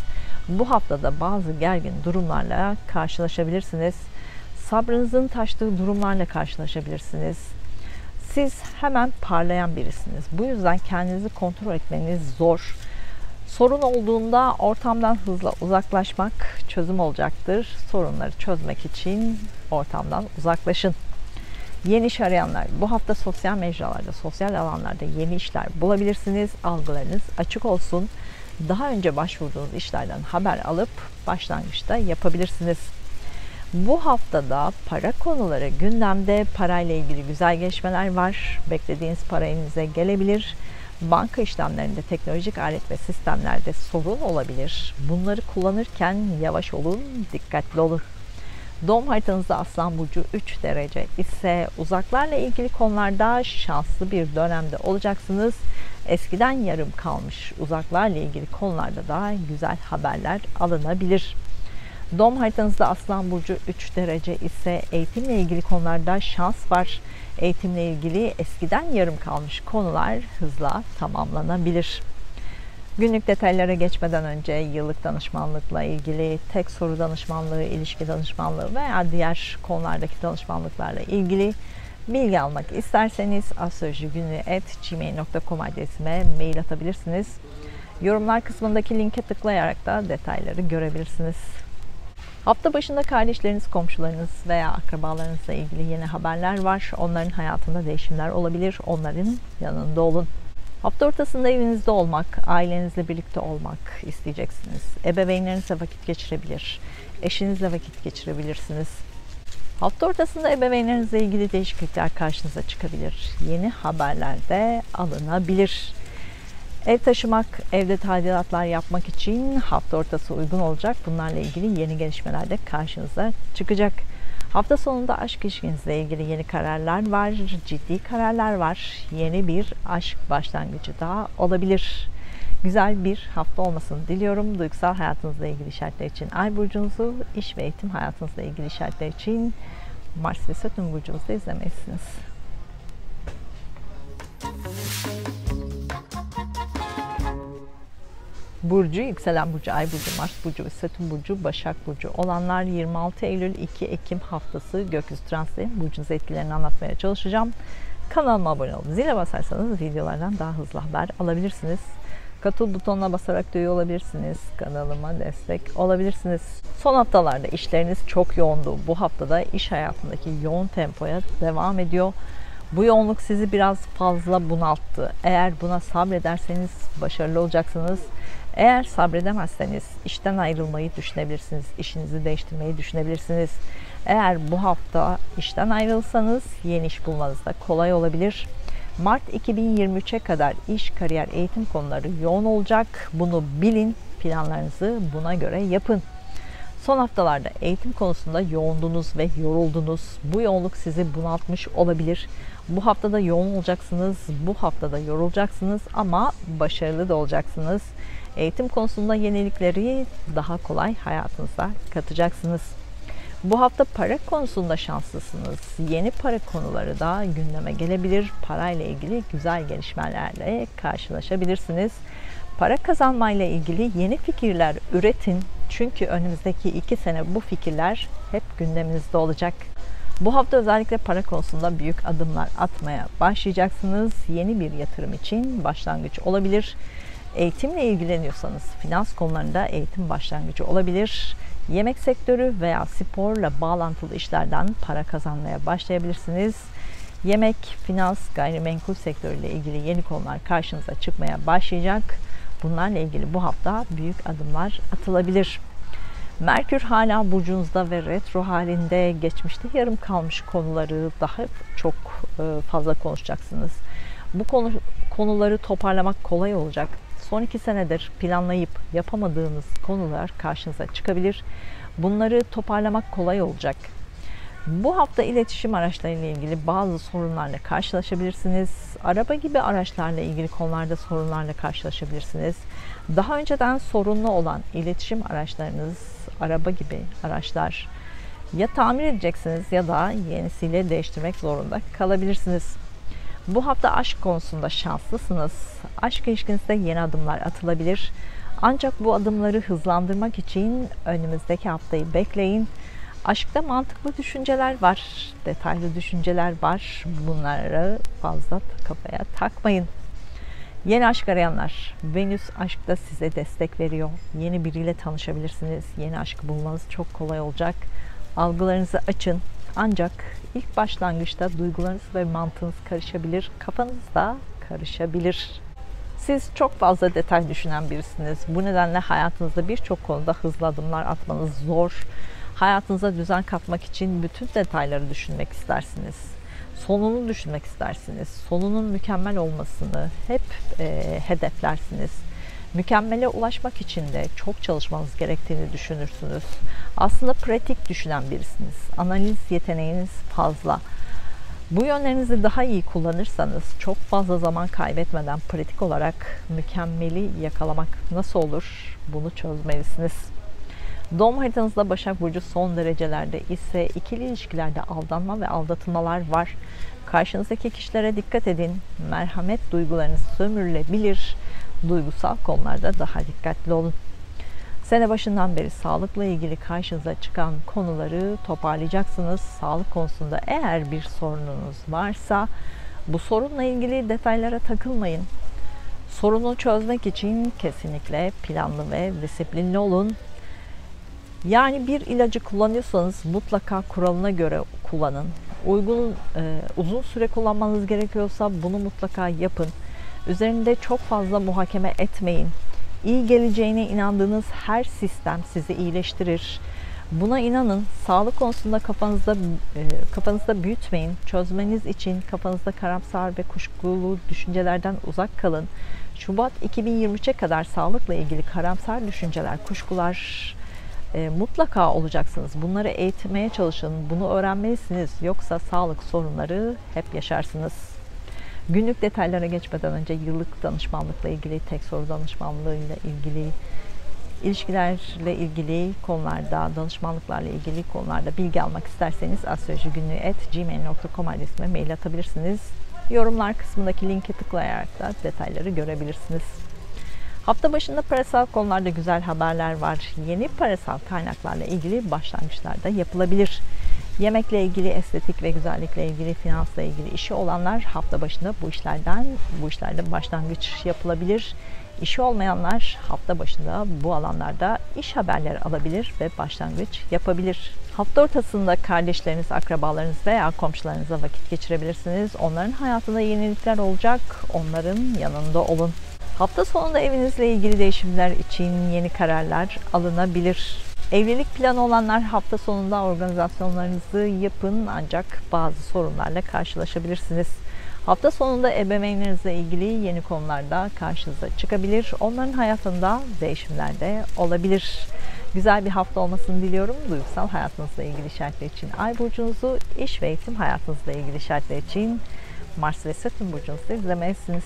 Bu haftada bazı gergin durumlarla karşılaşabilirsiniz. Sabrınızın taştığı durumlarla karşılaşabilirsiniz. Siz hemen parlayan birisiniz. Bu yüzden kendinizi kontrol etmeniz zor. Sorun olduğunda ortamdan hızla uzaklaşmak çözüm olacaktır. Sorunları çözmek için ortamdan uzaklaşın. Yeni iş arayanlar bu hafta sosyal mecralarda, sosyal alanlarda yeni işler bulabilirsiniz. Algılarınız açık olsun. Daha önce başvurduğunuz işlerden haber alıp başlangıçta yapabilirsiniz. Bu haftada para konuları gündemde. Parayla ilgili güzel gelişmeler var. Beklediğiniz para elinize gelebilir. Banka işlemlerinde, teknolojik alet ve sistemlerde sorun olabilir. Bunları kullanırken yavaş olun, dikkatli olun. Doğum haritanızda Aslan Burcu 3 derece ise uzaklarla ilgili konularda şanslı bir dönemde olacaksınız. Eskiden yarım kalmış uzaklarla ilgili konularda da güzel haberler alınabilir. Doğum haritanızda Aslan Burcu 3 derece ise eğitimle ilgili konularda şans var. Eğitimle ilgili eskiden yarım kalmış konular hızla tamamlanabilir. Günlük detaylara geçmeden önce yıllık danışmanlıkla ilgili, tek soru danışmanlığı, ilişki danışmanlığı veya diğer konulardaki danışmanlıklarla ilgili bilgi almak isterseniz astrolojigünlüğü@gmail.com adresime mail atabilirsiniz. Yorumlar kısmındaki linke tıklayarak da detayları görebilirsiniz. Hafta başında kardeşleriniz, komşularınız veya akrabalarınızla ilgili yeni haberler var. Onların hayatında değişimler olabilir. Onların yanında olun. Hafta ortasında evinizde olmak, ailenizle birlikte olmak isteyeceksiniz. Ebeveynlerinizle vakit geçirebilir. Eşinizle vakit geçirebilirsiniz. Hafta ortasında ebeveynlerinizle ilgili değişiklikler karşınıza çıkabilir. Yeni haberler de alınabilir. Ev taşımak, evde tadilatlar yapmak için hafta ortası uygun olacak. Bunlarla ilgili yeni gelişmeler de karşınıza çıkacak. Hafta sonunda aşk ilişkinizle ilgili yeni kararlar var, ciddi kararlar var. Yeni bir aşk başlangıcı da olabilir. Güzel bir hafta olmasını diliyorum. Duygusal hayatınızla ilgili işaretler için Ay burcunuzu, iş ve eğitim hayatınızla ilgili işaretler için Mars ve Satürn burcunuzu da izlemelisiniz. Burcu, yükselen burcu, ay burcu, Mars burcu ve Satürn burcu, Başak burcu olanlar 26 Eylül 2 Ekim haftası gökyüzü transitlerinin burcunuz etkilerini anlatmaya çalışacağım. Kanalıma abone olup zile basarsanız videolardan daha hızlı haber alabilirsiniz. Katıl butonuna basarak da üye olabilirsiniz. Kanalıma destek olabilirsiniz. Son haftalarda işleriniz çok yoğundu. Bu haftada iş hayatındaki yoğun tempoya devam ediyor. Bu yoğunluk sizi biraz fazla bunalttı. Eğer buna sabrederseniz başarılı olacaksınız. Eğer sabredemezseniz işten ayrılmayı düşünebilirsiniz. İşinizi değiştirmeyi düşünebilirsiniz. Eğer bu hafta işten ayrılsanız yeni iş bulmanız da kolay olabilir. Mart 2023'e kadar iş, kariyer, eğitim konuları yoğun olacak. Bunu bilin, planlarınızı buna göre yapın. Son haftalarda eğitim konusunda yoğundunuz ve yoruldunuz. Bu yoğunluk sizi bunaltmış olabilir. Bu haftada yoğun olacaksınız, bu haftada yorulacaksınız ama başarılı da olacaksınız. Eğitim konusunda yenilikleri daha kolay hayatınıza katacaksınız. Bu hafta para konusunda şanslısınız. Yeni para konuları da gündeme gelebilir. Parayla ilgili güzel gelişmelerle karşılaşabilirsiniz. Para kazanmayla ilgili yeni fikirler üretin. Çünkü önümüzdeki 2 sene bu fikirler hep gündeminizde olacak. Bu hafta özellikle para konusunda büyük adımlar atmaya başlayacaksınız. Yeni bir yatırım için başlangıç olabilir. Eğitimle ilgileniyorsanız finans konularında eğitim başlangıcı olabilir. Yemek sektörü veya sporla bağlantılı işlerden para kazanmaya başlayabilirsiniz. Yemek, finans, gayrimenkul sektörüyle ilgili yeni konular karşınıza çıkmaya başlayacak. Bunlarla ilgili bu hafta büyük adımlar atılabilir. Merkür hala burcunuzda ve retro halinde, geçmişte yarım kalmış konuları daha çok fazla konuşacaksınız. Bu konuları toparlamak kolay olacak. Son 2 senedir planlayıp yapamadığınız konular karşınıza çıkabilir. Bunları toparlamak kolay olacak. Bu hafta iletişim araçlarıyla ilgili bazı sorunlarla karşılaşabilirsiniz. Araba gibi araçlarla ilgili konularda sorunlarla karşılaşabilirsiniz. Daha önceden sorunlu olan iletişim araçlarınız, araba gibi araçlar ya tamir edeceksiniz ya da yenisiyle değiştirmek zorunda kalabilirsiniz. Bu hafta aşk konusunda şanslısınız. Aşk ilişkinizde yeni adımlar atılabilir. Ancak bu adımları hızlandırmak için önümüzdeki haftayı bekleyin. Aşkta mantıklı düşünceler var, detaylı düşünceler var. Bunları fazla kafaya takmayın. Yeni aşk arayanlar, Venüs aşkta size destek veriyor. Yeni biriyle tanışabilirsiniz. Yeni aşkı bulmanız çok kolay olacak. Algılarınızı açın. Ancak ilk başlangıçta duygularınız ve mantığınız karışabilir. Kafanız da karışabilir. Siz çok fazla detay düşünen birisiniz. Bu nedenle hayatınızda birçok konuda hızlı adımlar atmanız zor. Hayatınıza düzen katmak için bütün detayları düşünmek istersiniz. Sonunu düşünmek istersiniz. Sonunun mükemmel olmasını hep hedeflersiniz. Mükemmele ulaşmak için de çok çalışmanız gerektiğini düşünürsünüz. Aslında pratik düşünen birisiniz. Analiz yeteneğiniz fazla. Bu yönlerinizi daha iyi kullanırsanız çok fazla zaman kaybetmeden pratik olarak mükemmeli yakalamak nasıl olur? Bunu çözmelisiniz. Doğum haritanızda Başak Burcu son derecelerde ise ikili ilişkilerde aldanma ve aldatılmalar var. Karşınızdaki kişilere dikkat edin. Merhamet duygularınız sömürülebilir. Duygusal konularda daha dikkatli olun. Sene başından beri sağlıkla ilgili karşınıza çıkan konuları toparlayacaksınız. Sağlık konusunda eğer bir sorununuz varsa bu sorunla ilgili detaylara takılmayın. Sorunu çözmek için kesinlikle planlı ve disiplinli olun. Yani bir ilacı kullanıyorsanız mutlaka kuralına göre kullanın. Uzun süre kullanmanız gerekiyorsa bunu mutlaka yapın. Üzerinde çok fazla muhakeme etmeyin. İyi geleceğine inandığınız her sistem sizi iyileştirir. Buna inanın. Sağlık konusunda kafanızda büyütmeyin. Çözmeniz için kafanızda karamsar ve kuşkulu düşüncelerden uzak kalın. Şubat 2023'e kadar sağlıkla ilgili karamsar düşünceler, kuşkular mutlaka olacaksınız. Bunları eğitmeye çalışın. Bunu öğrenmelisiniz. Yoksa sağlık sorunları hep yaşarsınız. Günlük detaylara geçmeden önce yıllık danışmanlıkla ilgili, tek soru danışmanlığıyla ilgili, ilişkilerle ilgili konularda, danışmanlıklarla ilgili konularda bilgi almak isterseniz astrolojigünlüğü@gmail.com adresime mail atabilirsiniz. Yorumlar kısmındaki linke tıklayarak da detayları görebilirsiniz. Hafta başında parasal konularda güzel haberler var. Yeni parasal kaynaklarla ilgili başlangıçlar da yapılabilir. Yemekle ilgili, estetik ve güzellikle ilgili, finansla ilgili işi olanlar hafta başında bu işlerde başlangıç yapılabilir. İşi olmayanlar hafta başında bu alanlarda iş haberleri alabilir ve başlangıç yapabilir. Hafta ortasında kardeşleriniz, akrabalarınız veya komşularınızla vakit geçirebilirsiniz. Onların hayatında yenilikler olacak. Onların yanında olun. Hafta sonunda evinizle ilgili değişimler için yeni kararlar alınabilir. Evlilik planı olanlar hafta sonunda organizasyonlarınızı yapın, ancak bazı sorunlarla karşılaşabilirsiniz. Hafta sonunda ebeveynlerinizle ilgili yeni konularda karşınıza çıkabilir. Onların hayatında değişimler de olabilir. Güzel bir hafta olmasını diliyorum. Duygusal hayatınızla ilgili şartlar için Ay burcunuzu, iş ve eğitim hayatınızla ilgili şartlar için Mars ve Satürn burcunuzu izlemelisiniz.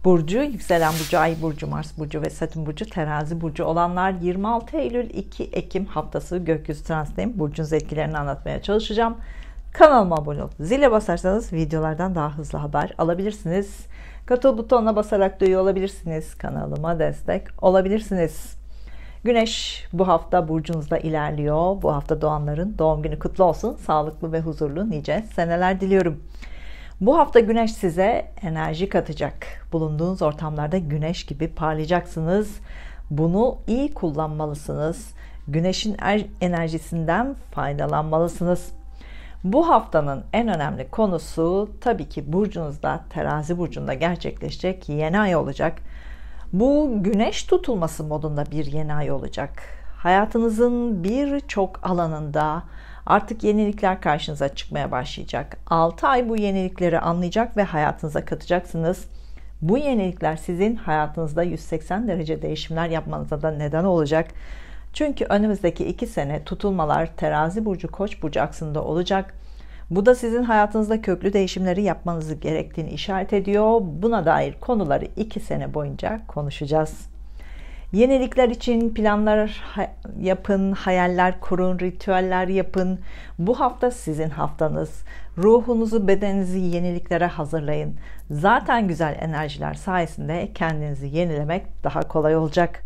Burcu, yükselen burcu, ay burcu, Mars burcu ve Satürn burcu, terazi burcu olanlar 26 Eylül 2 Ekim haftası gökyüzü transitindeyim. Burcunuz etkilerini anlatmaya çalışacağım. Kanalıma abone olup zile basarsanız videolardan daha hızlı haber alabilirsiniz. Katıl butonuna basarak da üye olabilirsiniz. Kanalıma destek olabilirsiniz. Güneş bu hafta burcunuzda ilerliyor. Bu hafta doğanların doğum günü kutlu olsun. Sağlıklı ve huzurlu nice seneler diliyorum. Bu hafta Güneş size enerji katacak. Bulunduğunuz ortamlarda Güneş gibi parlayacaksınız. Bunu iyi kullanmalısınız. Güneşin enerjisinden faydalanmalısınız. Bu haftanın en önemli konusu tabii ki burcunuzda, Terazi burcunda gerçekleşecek yeni ay olacak. Bu güneş tutulması modunda bir yeni ay olacak. Hayatınızın birçok alanında artık yenilikler karşınıza çıkmaya başlayacak. 6 ay bu yenilikleri anlayacak ve hayatınıza katacaksınız. Bu yenilikler sizin hayatınızda 180 derece değişimler yapmanıza da neden olacak. Çünkü önümüzdeki 2 sene tutulmalar Terazi burcu, Koç burcu aksında olacak. Bu da sizin hayatınızda köklü değişimleri yapmanızı gerektiğini işaret ediyor. Buna dair konuları 2 sene boyunca konuşacağız. Yenilikler için planlar yapın, hayaller kurun, ritüeller yapın. Bu hafta sizin haftanız. Ruhunuzu, bedeninizi yeniliklere hazırlayın. Zaten güzel enerjiler sayesinde kendinizi yenilemek daha kolay olacak.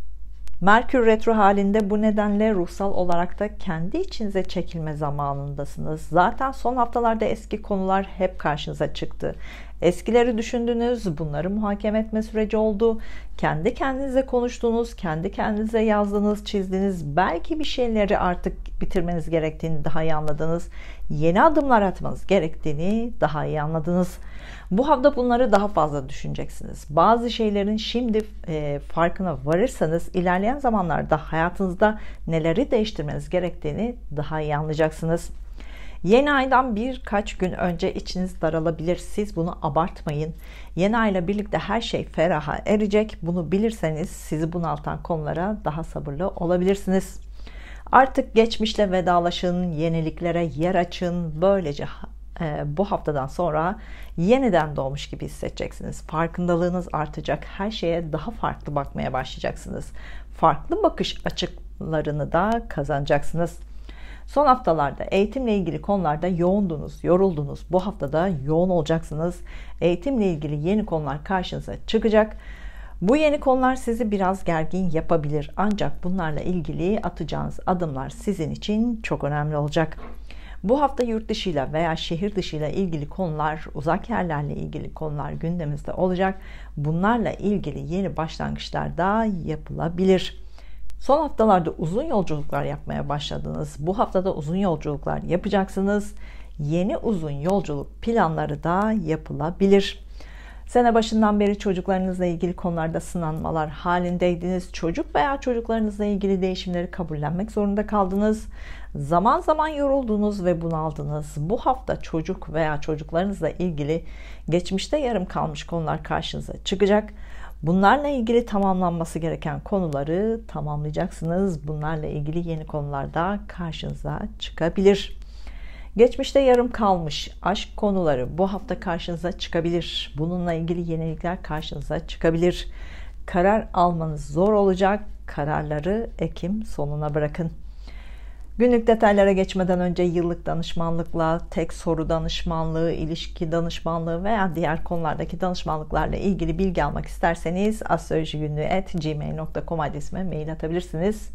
Merkür retro halinde, bu nedenle ruhsal olarak da kendi içinize çekilme zamanındasınız. Zaten son haftalarda eski konular hep karşınıza çıktı. Eskileri düşündünüz, bunları muhakeme etme süreci oldu. Kendi kendinize konuştunuz, kendi kendinize yazdınız, çizdiniz. Belki bir şeyleri artık bitirmeniz gerektiğini daha iyi anladınız. Yeni adımlar atmanız gerektiğini daha iyi anladınız. Bu hafta bunları daha fazla düşüneceksiniz. Bazı şeylerin şimdi farkına varırsanız ilerleyen zamanlarda hayatınızda neleri değiştirmeniz gerektiğini daha iyi anlayacaksınız. Yeni aydan birkaç gün önce içiniz daralabilir. Siz bunu abartmayın. Yeni ayla birlikte her şey feraha erecek. Bunu bilirseniz sizi bunaltan konulara daha sabırlı olabilirsiniz. Artık geçmişle vedalaşın, yeniliklere yer açın. Böylece bu haftadan sonra yeniden doğmuş gibi hissedeceksiniz. Farkındalığınız artacak. Her şeye daha farklı bakmaya başlayacaksınız. Farklı bakış açılarını da kazanacaksınız. Son haftalarda eğitimle ilgili konularda yoğundunuz, yoruldunuz. Bu haftada yoğun olacaksınız. Eğitimle ilgili yeni konular karşınıza çıkacak. Bu yeni konular sizi biraz gergin yapabilir. Ancak bunlarla ilgili atacağınız adımlar sizin için çok önemli olacak. Bu hafta yurt dışıyla veya şehir dışıyla ilgili konular, uzak yerlerle ilgili konular gündemimizde olacak. Bunlarla ilgili yeni başlangıçlar da yapılabilir. Son haftalarda uzun yolculuklar yapmaya başladınız. Bu haftada uzun yolculuklar yapacaksınız. Yeni uzun yolculuk planları da yapılabilir. Sene başından beri çocuklarınızla ilgili konularda sınanmalar halindeydiniz. Çocuk veya çocuklarınızla ilgili değişimleri kabullenmek zorunda kaldınız. Zaman zaman yoruldunuz ve bunaldınız. Bu hafta çocuk veya çocuklarınızla ilgili geçmişte yarım kalmış konular karşınıza çıkacak. Bunlarla ilgili tamamlanması gereken konuları tamamlayacaksınız. Bunlarla ilgili yeni konular da karşınıza çıkabilir. Geçmişte yarım kalmış aşk konuları bu hafta karşınıza çıkabilir. Bununla ilgili yenilikler karşınıza çıkabilir. Karar almanız zor olacak. Kararları Ekim sonuna bırakın. Günlük detaylara geçmeden önce yıllık danışmanlıkla, tek soru danışmanlığı, ilişki danışmanlığı veya diğer konulardaki danışmanlıklarla ilgili bilgi almak isterseniz astrolojigünlüğü@gmail.com adresime mail atabilirsiniz.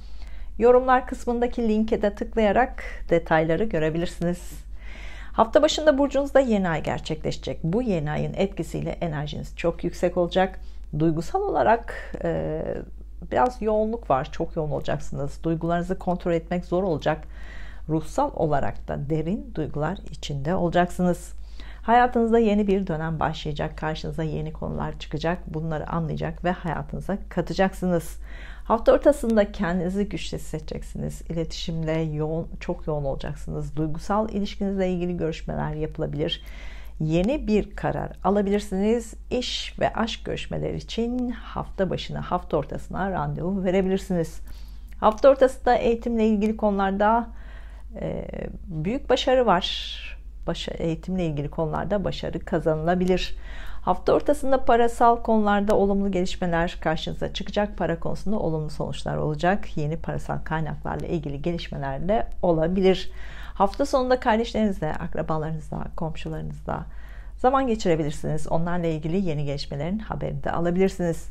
Yorumlar kısmındaki linke de tıklayarak detayları görebilirsiniz. Hafta başında burcunuzda yeni ay gerçekleşecek. Bu yeni ayın etkisiyle enerjiniz çok yüksek olacak. Duygusal olarak biraz yoğunluk var. Çok yoğun olacaksınız. Duygularınızı kontrol etmek zor olacak. Ruhsal olarak da derin duygular içinde olacaksınız. Hayatınızda yeni bir dönem başlayacak. Karşınıza yeni konular çıkacak. Bunları anlayacak ve hayatınıza katacaksınız. Hafta ortasında kendinizi güçlü hissedeceksiniz. İletişimde çok yoğun olacaksınız. Duygusal ilişkinizle ilgili görüşmeler yapılabilir. Yeni bir karar alabilirsiniz. İş ve aşk görüşmeleri için hafta başına, hafta ortasına randevu verebilirsiniz. Hafta ortasında eğitimle ilgili konularda büyük başarı var. Eğitimle ilgili konularda başarı kazanılabilir. Hafta ortasında parasal konularda olumlu gelişmeler karşınıza çıkacak. Para konusunda olumlu sonuçlar olacak. Yeni parasal kaynaklarla ilgili gelişmeler de olabilir. Hafta sonunda kardeşlerinizle, akrabalarınızla, komşularınızla zaman geçirebilirsiniz. Onlarla ilgili yeni gelişmelerin haberini de alabilirsiniz.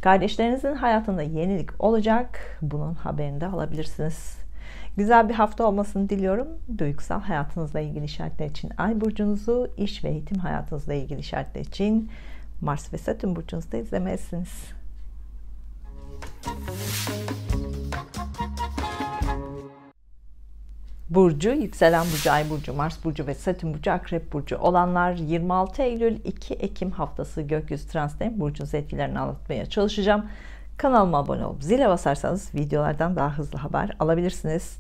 Kardeşlerinizin hayatında yenilik olacak. Bunun haberini de alabilirsiniz. Güzel bir hafta olmasını diliyorum. Duygusal hayatınızla ilgili işaretler için Ay burcunuzu, iş ve eğitim hayatınızla ilgili işaretler için Mars ve Satürn burcunuzda izlemelisiniz. Burcu, yükselen burcu, ay burcu, Mars burcu ve Satürn burcu, Akrep burcu olanlar 26 Eylül 2 Ekim haftası gökyüzü transitlerinin burcunuz etkilerini anlatmaya çalışacağım. Kanalıma abone olup zile basarsanız videolardan daha hızlı haber alabilirsiniz.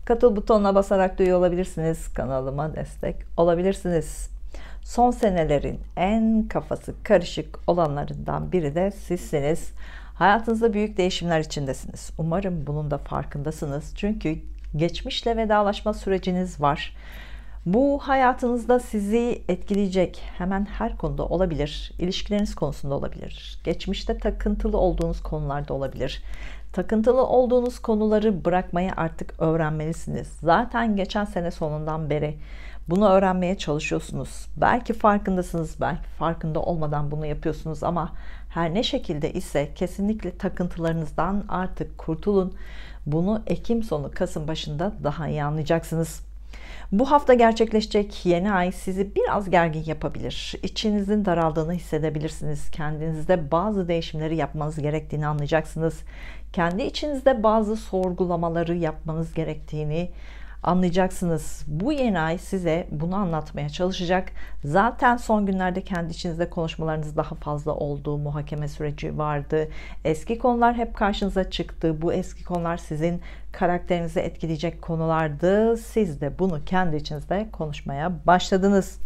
Katıl butonuna basarak da üye olabilirsiniz. Kanalıma destek olabilirsiniz. Son senelerin en kafası karışık olanlarından biri de sizsiniz. Hayatınızda büyük değişimler içindesiniz. Umarım bunun da farkındasınız. Çünkü geçmişle vedalaşma süreciniz var. Bu hayatınızda sizi etkileyecek hemen her konuda olabilir. İlişkileriniz konusunda olabilir. Geçmişte takıntılı olduğunuz konularda olabilir. Takıntılı olduğunuz konuları bırakmayı artık öğrenmelisiniz. Zaten geçen sene sonundan beri bunu öğrenmeye çalışıyorsunuz. Belki farkındasınız, belki farkında olmadan bunu yapıyorsunuz ama her ne şekilde ise kesinlikle takıntılarınızdan artık kurtulun. Bunu Ekim sonu, Kasım başında daha iyi anlayacaksınız. Bu hafta gerçekleşecek yeni ay sizi biraz gergin yapabilir. İçinizin daraldığını hissedebilirsiniz. Kendinizde bazı değişimleri yapmanız gerektiğini anlayacaksınız. Kendi içinizde bazı sorgulamaları yapmanız gerektiğini anlayacaksınız. Bu yeni ay size bunu anlatmaya çalışacak. Zaten son günlerde kendi içinizde konuşmalarınız daha fazla oldu. Muhakeme süreci vardı. Eski konular hep karşınıza çıktı. Bu eski konular sizin karakterinizi etkileyecek konulardı. Siz de bunu kendi içinizde konuşmaya başladınız.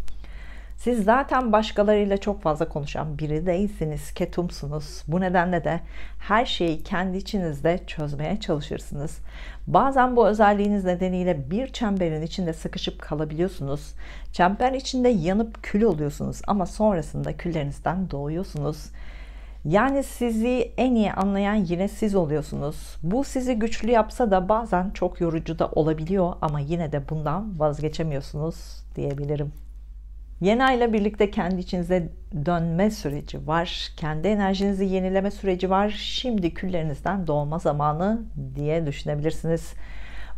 Siz zaten başkalarıyla çok fazla konuşan biri değilsiniz, ketumsunuz. Bu nedenle de her şeyi kendi içinizde çözmeye çalışırsınız. Bazen bu özelliğiniz nedeniyle bir çemberin içinde sıkışıp kalabiliyorsunuz. Çember içinde yanıp kül oluyorsunuz ama sonrasında küllerinizden doğuyorsunuz. Yani sizi en iyi anlayan yine siz oluyorsunuz. Bu sizi güçlü yapsa da bazen çok yorucu da olabiliyor ama yine de bundan vazgeçemiyorsunuz diyebilirim. Yeni ayla birlikte kendi içinize dönme süreci var. Kendi enerjinizi yenileme süreci var. Şimdi küllerinizden doğma zamanı diye düşünebilirsiniz.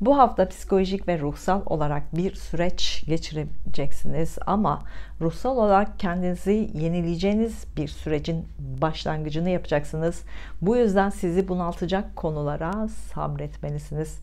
Bu hafta psikolojik ve ruhsal olarak bir süreç geçireceksiniz ama ruhsal olarak kendinizi yenileyeceğiniz bir sürecin başlangıcını yapacaksınız. Bu yüzden sizi bunaltacak konulara sabretmelisiniz.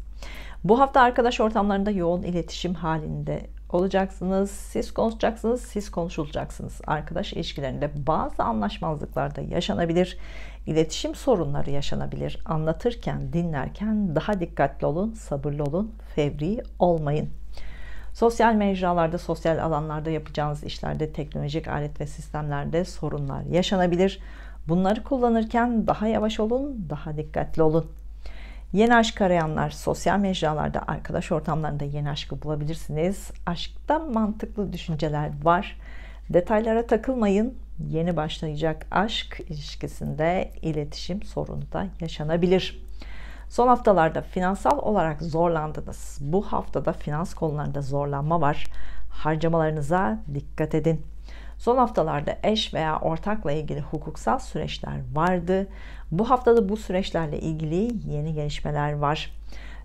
Bu hafta arkadaş ortamlarında yoğun iletişim halinde olacaksınız. Siz konuşacaksınız, siz konuşulacaksınız. Arkadaş ilişkilerinde bazı anlaşmazlıklar da yaşanabilir. İletişim sorunları yaşanabilir. Anlatırken, dinlerken daha dikkatli olun, sabırlı olun, fevri olmayın. Sosyal mecralarda, sosyal alanlarda yapacağınız işlerde, teknolojik alet ve sistemlerde sorunlar yaşanabilir. Bunları kullanırken daha yavaş olun, daha dikkatli olun. Yeni aşk arayanlar sosyal mecralarda, arkadaş ortamlarında yeni aşkı bulabilirsiniz. Aşkta mantıklı düşünceler var. Detaylara takılmayın. Yeni başlayacak aşk ilişkisinde iletişim sorunu da yaşanabilir. Son haftalarda finansal olarak zorlandınız. Bu haftada finans konularında zorlanma var. Harcamalarınıza dikkat edin. Son haftalarda eş veya ortakla ilgili hukuksal süreçler vardı. Bu haftada bu süreçlerle ilgili yeni gelişmeler var.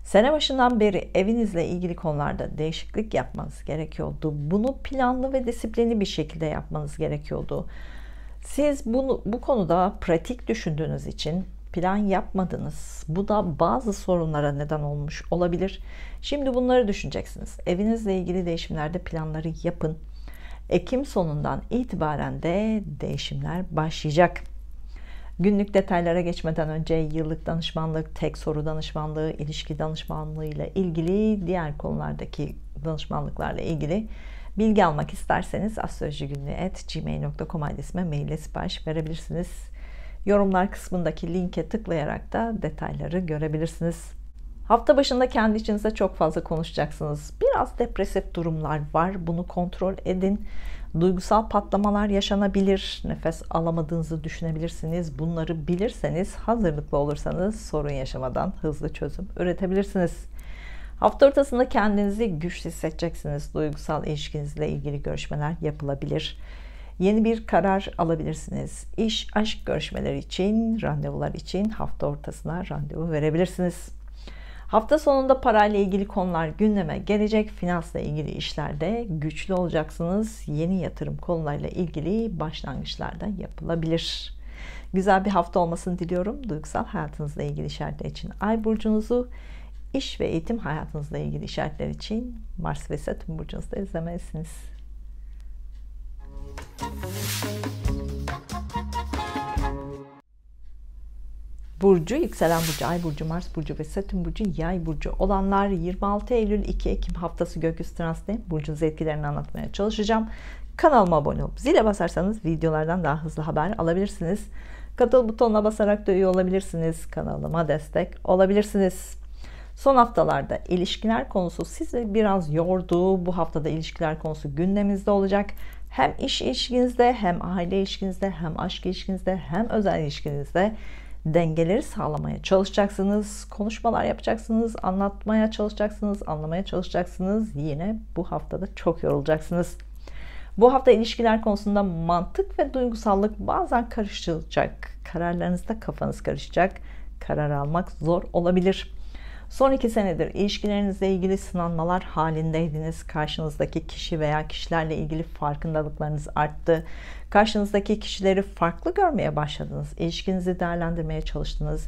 Sene başından beri evinizle ilgili konularda değişiklik yapmanız gerekiyordu. Bunu planlı ve disiplinli bir şekilde yapmanız gerekiyordu. Siz bu konuda pratik düşündüğünüz için plan yapmadınız. Bu da bazı sorunlara neden olmuş olabilir. Şimdi bunları düşüneceksiniz. Evinizle ilgili değişimlerde planları yapın. Ekim sonundan itibaren de değişimler başlayacak. Günlük detaylara geçmeden önce yıllık danışmanlık, tek soru danışmanlığı, ilişki danışmanlığı ile ilgili diğer konulardaki danışmanlıklarla ilgili bilgi almak isterseniz astrolojigünlüğü@gmail.com adresime maille sipariş verebilirsiniz. Yorumlar kısmındaki linke tıklayarak da detayları görebilirsiniz. Hafta başında kendi içinizde çok fazla konuşacaksınız. Biraz depresif durumlar var. Bunu kontrol edin. Duygusal patlamalar yaşanabilir. Nefes alamadığınızı düşünebilirsiniz. Bunları bilirseniz, hazırlıklı olursanız sorun yaşamadan hızlı çözüm üretebilirsiniz. Hafta ortasında kendinizi güçlü hissedeceksiniz. Duygusal ilişkinizle ilgili görüşmeler yapılabilir. Yeni bir karar alabilirsiniz. İş, aşk görüşmeleri için, randevular için hafta ortasına randevu verebilirsiniz. Hafta sonunda parayla ilgili konular gündeme gelecek. Finansla ilgili işlerde güçlü olacaksınız. Yeni yatırım konularıyla ilgili başlangıçlar da yapılabilir. Güzel bir hafta olmasını diliyorum. Duygusal hayatınızla ilgili işaretler için Ay burcunuzu, iş ve eğitim hayatınızla ilgili işaretler için Mars ve Satürn burcunuzda izlemelisiniz. Burcu, yükselen burcu, ay burcu, Mars burcu ve Satürn burcu, yay burcu olanlar 26 Eylül 2 Ekim haftası gökyüzü transiti burcunuz etkilerini anlatmaya çalışacağım. Kanalıma abone olup zile basarsanız videolardan daha hızlı haber alabilirsiniz. Katıl butonuna basarak da üye olabilirsiniz. Kanalıma destek olabilirsiniz. Son haftalarda ilişkiler konusu sizi biraz yordu. Bu haftada ilişkiler konusu gündemimizde olacak. Hem iş ilişkinizde, hem aile ilişkinizde, hem aşk ilişkinizde, hem özel ilişkinizde dengeleri sağlamaya çalışacaksınız. Konuşmalar yapacaksınız, anlatmaya çalışacaksınız, anlamaya çalışacaksınız. Yine bu haftada çok yorulacaksınız. Bu hafta ilişkiler konusunda mantık ve duygusallık bazen karışacak. Kararlarınızda kafanız karışacak. Karar almak zor olabilir. Son 2 senedir ilişkilerinizle ilgili sınanmalar halindeydiniz. Karşınızdaki kişi veya kişilerle ilgili farkındalıklarınız arttı. Karşınızdaki kişileri farklı görmeye başladınız. İlişkinizi değerlendirmeye çalıştınız.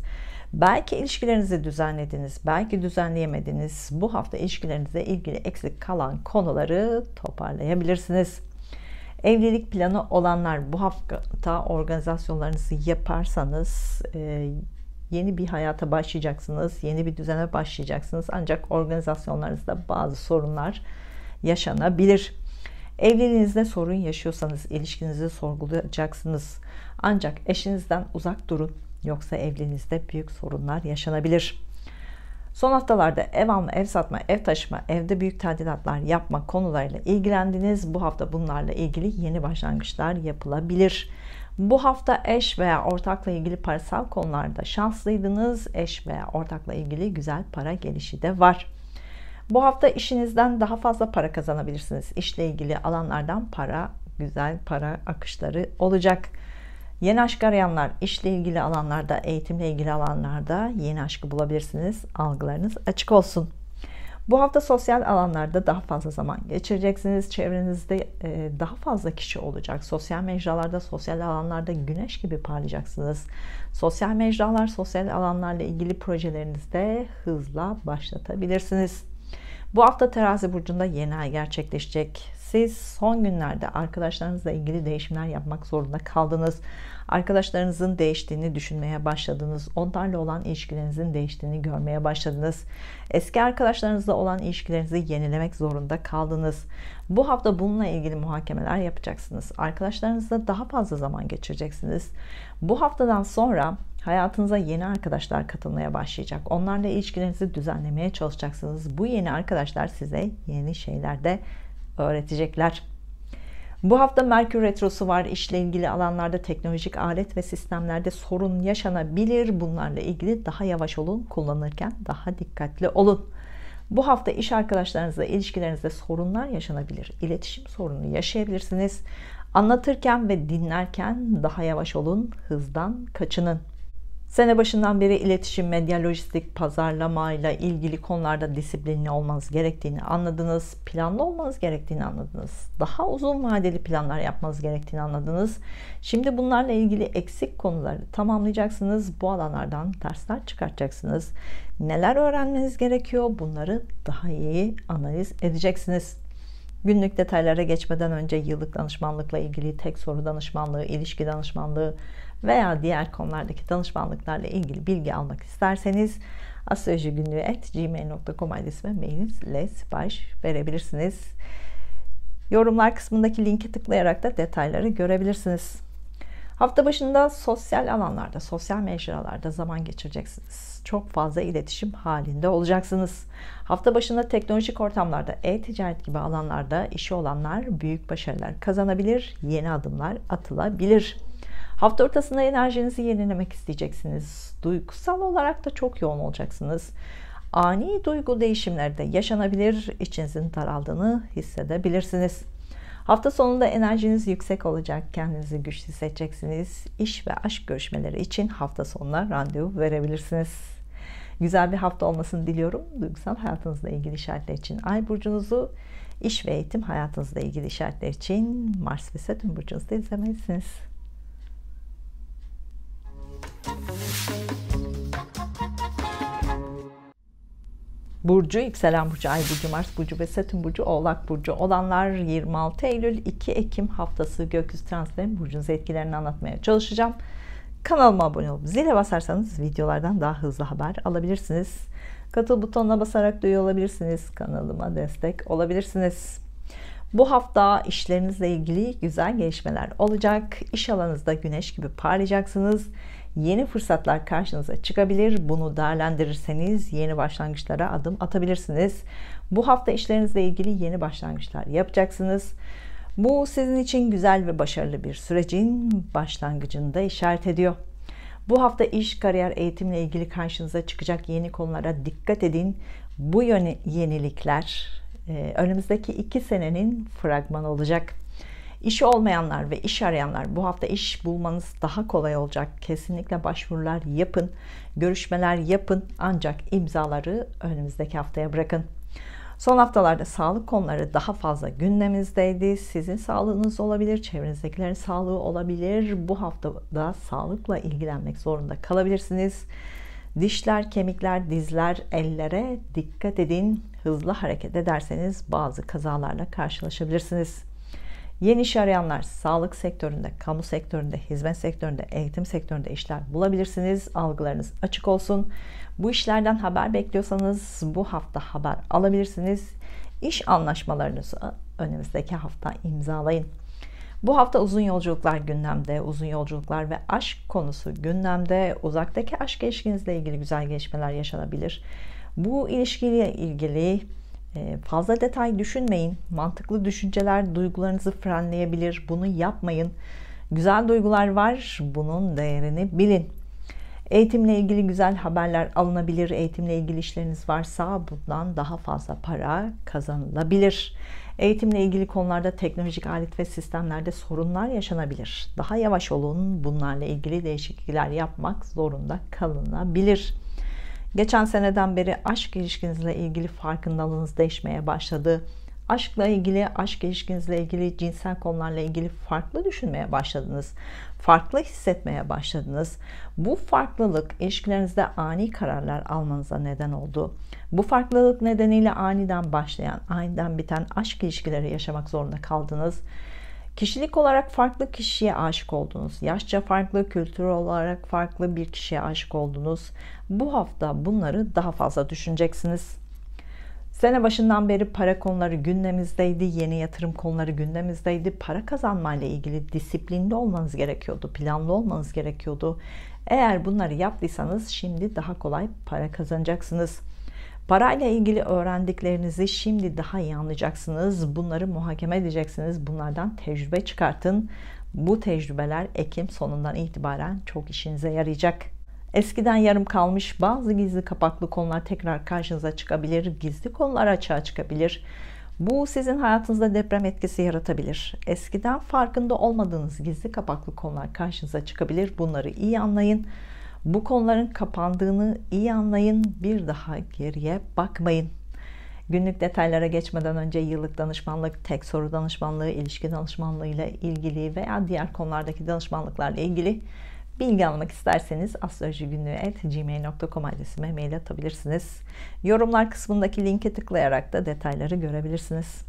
Belki ilişkilerinizi düzenlediniz, belki düzenleyemediniz. Bu hafta ilişkilerinizle ilgili eksik kalan konuları toparlayabilirsiniz. Evlilik planı olanlar bu hafta organizasyonlarınızı yaparsanız yeni bir hayata başlayacaksınız, yeni bir düzene başlayacaksınız. Ancak organizasyonlarınızda bazı sorunlar yaşanabilir. Evliliğinizde sorun yaşıyorsanız ilişkinizi sorgulayacaksınız. Ancak eşinizden uzak durun. Yoksa evliliğinizde büyük sorunlar yaşanabilir. Son haftalarda ev alma, ev satma, ev taşıma, evde büyük tadilatlar yapma konularıyla ilgilendiniz. Bu hafta bunlarla ilgili yeni başlangıçlar yapılabilir. Bu hafta eş veya ortakla ilgili parasal konularda şanslıydınız. Eş veya ortakla ilgili güzel para gelişi de var. Bu hafta işinizden daha fazla para kazanabilirsiniz. İşle ilgili alanlardan güzel para akışları olacak. Yeni aşk arayanlar, işle ilgili alanlarda, eğitimle ilgili alanlarda yeni aşkı bulabilirsiniz. Algılarınız açık olsun. Bu hafta sosyal alanlarda daha fazla zaman geçireceksiniz. Çevrenizde daha fazla kişi olacak. Sosyal mecralarda, sosyal alanlarda güneş gibi parlayacaksınız. Sosyal mecralar, sosyal alanlarla ilgili projelerinizde hızla başlatabilirsiniz. Bu hafta Terazi burcunda yeni ay gerçekleşecek. Siz son günlerde arkadaşlarınızla ilgili değişimler yapmak zorunda kaldınız. Arkadaşlarınızın değiştiğini düşünmeye başladınız. Onlarla olan ilişkilerinizin değiştiğini görmeye başladınız. Eski arkadaşlarınızla olan ilişkilerinizi yenilemek zorunda kaldınız. Bu hafta bununla ilgili muhakemeler yapacaksınız. Arkadaşlarınızla daha fazla zaman geçireceksiniz. Bu haftadan sonra hayatınıza yeni arkadaşlar katılmaya başlayacak. Onlarla ilişkilerinizi düzenlemeye çalışacaksınız. Bu yeni arkadaşlar size yeni şeyler de öğretecekler. Bu hafta Merkür Retrosu var. İşle ilgili alanlarda teknolojik alet ve sistemlerde sorun yaşanabilir. Bunlarla ilgili daha yavaş olun. Kullanırken daha dikkatli olun. Bu hafta iş arkadaşlarınızla ilişkilerinizde sorunlar yaşanabilir. İletişim sorunu yaşayabilirsiniz. Anlatırken ve dinlerken daha yavaş olun. Hızdan kaçının. Sene başından beri iletişim, medya, lojistik, pazarlamayla ilgili konularda disiplinli olmanız gerektiğini anladınız. Planlı olmanız gerektiğini anladınız. Daha uzun vadeli planlar yapmanız gerektiğini anladınız. Şimdi bunlarla ilgili eksik konuları tamamlayacaksınız. Bu alanlardan dersler çıkartacaksınız. Neler öğrenmeniz gerekiyor? Bunları daha iyi analiz edeceksiniz. Günlük detaylara geçmeden önce yıllık danışmanlıkla ilgili tek soru danışmanlığı, ilişki danışmanlığı veya diğer konulardaki danışmanlıklarla ilgili bilgi almak isterseniz astrolojigünlüğü@gmail.com adresine mailinizle sipariş verebilirsiniz. Yorumlar kısmındaki linki tıklayarak da detayları görebilirsiniz. Hafta başında sosyal alanlarda, sosyal mecralarda zaman geçireceksiniz. Çok fazla iletişim halinde olacaksınız. Hafta başında teknolojik ortamlarda, e-ticaret gibi alanlarda işi olanlar büyük başarılar kazanabilir, yeni adımlar atılabilir. Hafta ortasında enerjinizi yenilemek isteyeceksiniz. Duygusal olarak da çok yoğun olacaksınız. Ani duygu değişimleri de yaşanabilir, içinizin daraldığını hissedebilirsiniz. Hafta sonunda enerjiniz yüksek olacak, kendinizi güçlü hissedeceksiniz. İş ve aşk görüşmeleri için hafta sonuna randevu verebilirsiniz. Güzel bir hafta olmasını diliyorum. Duygusal hayatınızla ilgili işaretler için Ay burcunuzu, iş ve eğitim hayatınızla ilgili işaretler için Mars ve Satürn burcunuzda izlemelisiniz. Burcu, yükselen burcu, ay burcu, Mars burcu ve Satürn burcu, Oğlak burcu olanlar 26 Eylül 2 Ekim haftası gökyüzü transferinin burcunuz etkilerini anlatmaya çalışacağım. Kanalıma abone olup zile basarsanız videolardan daha hızlı haber alabilirsiniz. Katıl butonuna basarak duyuyor olabilirsiniz. Kanalıma destek olabilirsiniz. Bu hafta işlerinizle ilgili güzel gelişmeler olacak. İş alanınızda güneş gibi parlayacaksınız. Yeni fırsatlar karşınıza çıkabilir. Bunu değerlendirirseniz yeni başlangıçlara adım atabilirsiniz. Bu hafta işlerinizle ilgili yeni başlangıçlar yapacaksınız. Bu sizin için güzel ve başarılı bir sürecin başlangıcını da işaret ediyor. Bu hafta iş, kariyer, eğitimle ilgili karşınıza çıkacak yeni konulara dikkat edin. Bu yenilikler önümüzdeki 2 senenin fragmanı olacak. İşi olmayanlar ve iş arayanlar bu hafta iş bulmanız daha kolay olacak. Kesinlikle başvurular yapın, görüşmeler yapın, ancak imzaları önümüzdeki haftaya bırakın. Son haftalarda sağlık konuları daha fazla gündemimizdeydi. Sizin sağlığınız olabilir, çevrenizdekilerin sağlığı olabilir. Bu hafta da sağlıkla ilgilenmek zorunda kalabilirsiniz. Dişler, kemikler, dizler, ellere dikkat edin. Hızlı hareket ederseniz bazı kazalarla karşılaşabilirsiniz. Yeni iş arayanlar sağlık sektöründe, kamu sektöründe, hizmet sektöründe, eğitim sektöründe işler bulabilirsiniz. Algılarınız açık olsun. Bu işlerden haber bekliyorsanız bu hafta haber alabilirsiniz. İş anlaşmalarınızı önümüzdeki hafta imzalayın. Bu hafta uzun yolculuklar gündemde, uzun yolculuklar ve aşk konusu gündemde. Uzaktaki aşk ilişkinizle ilgili güzel gelişmeler yaşanabilir. Bu ilişkiyle ilgili fazla detay düşünmeyin. Mantıklı düşünceler duygularınızı frenleyebilir. Bunu yapmayın. Güzel duygular var. Bunun değerini bilin. Eğitimle ilgili güzel haberler alınabilir. Eğitimle ilgili işleriniz varsa bundan daha fazla para kazanılabilir. Eğitimle ilgili konularda teknolojik alet ve sistemlerde sorunlar yaşanabilir. Daha yavaş olun. Bunlarla ilgili değişiklikler yapmak zorunda kalınabilir. Geçen seneden beri aşk ilişkinizle ilgili farkındalığınız değişmeye başladı. Aşkla ilgili, aşk ilişkinizle ilgili, cinsel konularla ilgili farklı düşünmeye başladınız. Farklı hissetmeye başladınız. Bu farklılık ilişkilerinizde ani kararlar almanıza neden oldu. Bu farklılık nedeniyle aniden başlayan, aniden biten aşk ilişkileri yaşamak zorunda kaldınız. Kişilik olarak farklı kişiye aşık oldunuz. Yaşça farklı, kültür olarak farklı bir kişiye aşık oldunuz. Bu hafta bunları daha fazla düşüneceksiniz. Sene başından beri para konuları gündemimizdeydi. Yeni yatırım konuları gündemimizdeydi. Para kazanmayla ilgili disiplinli olmanız gerekiyordu. Planlı olmanız gerekiyordu. Eğer bunları yaptıysanız şimdi daha kolay para kazanacaksınız. Parayla ilgili öğrendiklerinizi şimdi daha iyi anlayacaksınız. Bunları muhakeme edeceksiniz. Bunlardan tecrübe çıkartın. Bu tecrübeler Ekim sonundan itibaren çok işinize yarayacak. Eskiden yarım kalmış bazı gizli kapaklı konular tekrar karşınıza çıkabilir. Gizli konular açığa çıkabilir. Bu sizin hayatınızda deprem etkisi yaratabilir. Eskiden farkında olmadığınız gizli kapaklı konular karşınıza çıkabilir. Bunları iyi anlayın. Bu konuların kapandığını iyi anlayın. Bir daha geriye bakmayın. Günlük detaylara geçmeden önce yıllık danışmanlık, tek soru danışmanlığı, ilişki danışmanlığı ile ilgili veya diğer konulardaki danışmanlıklarla ilgili bilgi almak isterseniz astrolojigünlüğü@gmail.com adresime mail atabilirsiniz. Yorumlar kısmındaki linke tıklayarak da detayları görebilirsiniz.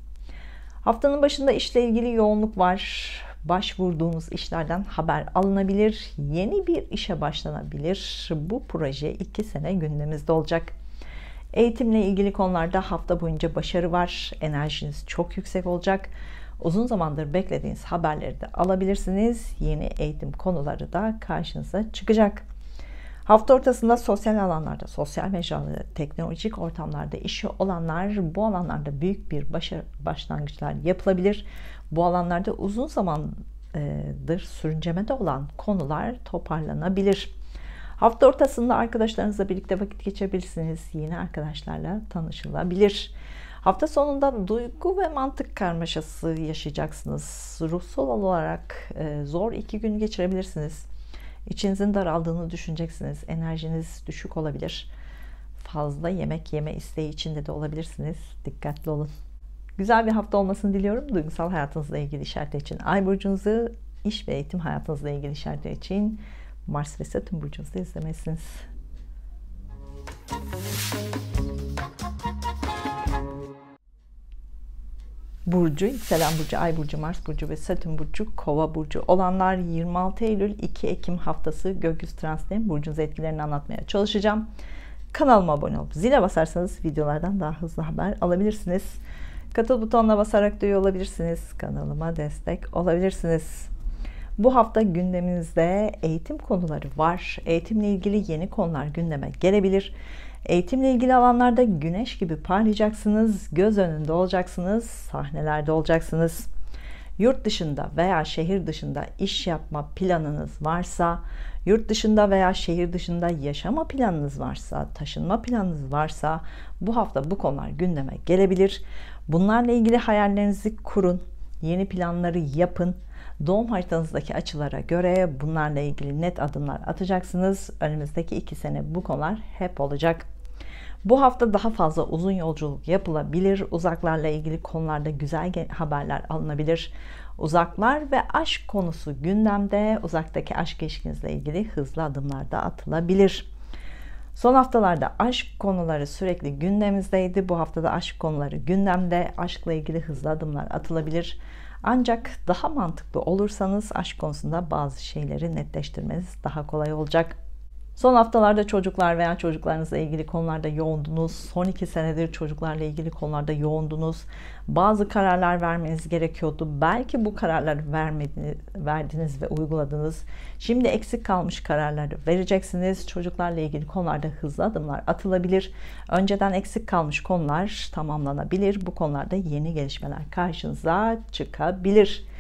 Haftanın başında işle ilgili yoğunluk var. Başvurduğunuz işlerden haber alınabilir. Yeni bir işe başlanabilir. Bu proje 2 sene gündemimizde olacak. Eğitimle ilgili konularda hafta boyunca başarı var. Enerjiniz çok yüksek olacak. Uzun zamandır beklediğiniz haberleri de alabilirsiniz. Yeni eğitim konuları da karşınıza çıkacak. Hafta ortasında sosyal alanlarda, sosyal mecralarda, teknolojik ortamlarda işi olanlar, bu alanlarda büyük bir başlangıçlar yapılabilir. Bu alanlarda uzun zamandır sürüncemede olan konular toparlanabilir. Hafta ortasında arkadaşlarınızla birlikte vakit geçirebilirsiniz. Yeni arkadaşlarla tanışılabilir. Hafta sonunda duygu ve mantık karmaşası yaşayacaksınız. Ruhsal olarak zor 2 gün geçirebilirsiniz. İçinizin daraldığını düşüneceksiniz. Enerjiniz düşük olabilir. Fazla yemek yeme isteği içinde de olabilirsiniz. Dikkatli olun. Güzel bir hafta olmasını diliyorum. Duygusal hayatınızla ilgili işaretler için Ay burcunuzu, iş ve eğitim hayatınızla ilgili işaretler için Mars ve Satürn burcunuzu izlemelisiniz. Burcu, yükselen burcu, Ay burcu, Mars burcu ve Satürn burcu, Kova burcu olanlar 26 Eylül 2 Ekim haftası gökyüzü transitinin burcunuz etkilerini anlatmaya çalışacağım. Kanalıma abone olup zile basarsanız videolardan daha hızlı haber alabilirsiniz. Katıl butonuna basarak da üye olabilirsiniz. Kanalıma destek olabilirsiniz. Bu hafta gündeminizde eğitim konuları var. Eğitimle ilgili yeni konular gündeme gelebilir. Eğitimle ilgili alanlarda güneş gibi parlayacaksınız. Göz önünde olacaksınız. Sahnelerde olacaksınız. Yurt dışında veya şehir dışında iş yapma planınız varsa, yurt dışında veya şehir dışında yaşama planınız varsa, taşınma planınız varsa bu hafta bu konular gündeme gelebilir. Bunlarla ilgili hayallerinizi kurun, yeni planları yapın. Doğum haritanızdaki açılara göre bunlarla ilgili net adımlar atacaksınız. Önümüzdeki 2 sene bu konular hep olacak. Bu hafta daha fazla uzun yolculuk yapılabilir. Uzaklarla ilgili konularda güzel haberler alınabilir. Uzaklar ve aşk konusu gündemde. Uzaktaki aşk ilişkinizle ilgili hızlı adımlar da atılabilir. Son haftalarda aşk konuları sürekli gündemimizdeydi. Bu haftada aşk konuları gündemde. Aşkla ilgili hızlı adımlar atılabilir. Ancak daha mantıklı olursanız aşk konusunda bazı şeyleri netleştirmeniz daha kolay olacak. Son haftalarda çocuklar veya çocuklarınızla ilgili konularda yoğundunuz. Son 2 senedir çocuklarla ilgili konularda yoğundunuz. Bazı kararlar vermeniz gerekiyordu. Belki bu kararları verdiniz ve uyguladınız. Şimdi eksik kalmış kararları vereceksiniz. Çocuklarla ilgili konularda hızlı adımlar atılabilir. Önceden eksik kalmış konular tamamlanabilir. Bu konularda yeni gelişmeler karşınıza çıkabilir.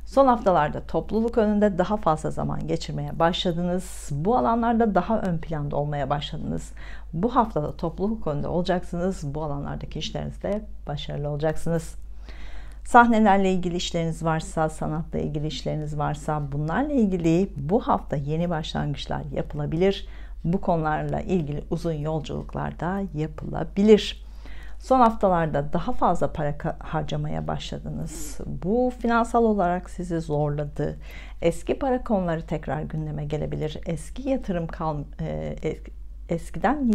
Son haftalarda topluluk önünde daha fazla zaman geçirmeye başladınız. Bu alanlarda daha ön planda olmaya başladınız. Bu haftada topluluk önünde olacaksınız. Bu alanlardaki işlerinizde başarılı olacaksınız. Sahnelerle ilgili işleriniz varsa, sanatla ilgili işleriniz varsa bunlarla ilgili bu hafta yeni başlangıçlar yapılabilir. Bu konularla ilgili uzun yolculuklar da yapılabilir. Son haftalarda daha fazla para harcamaya başladınız. Bu finansal olarak sizi zorladı. Eski para konuları tekrar gündeme gelebilir. Eskiden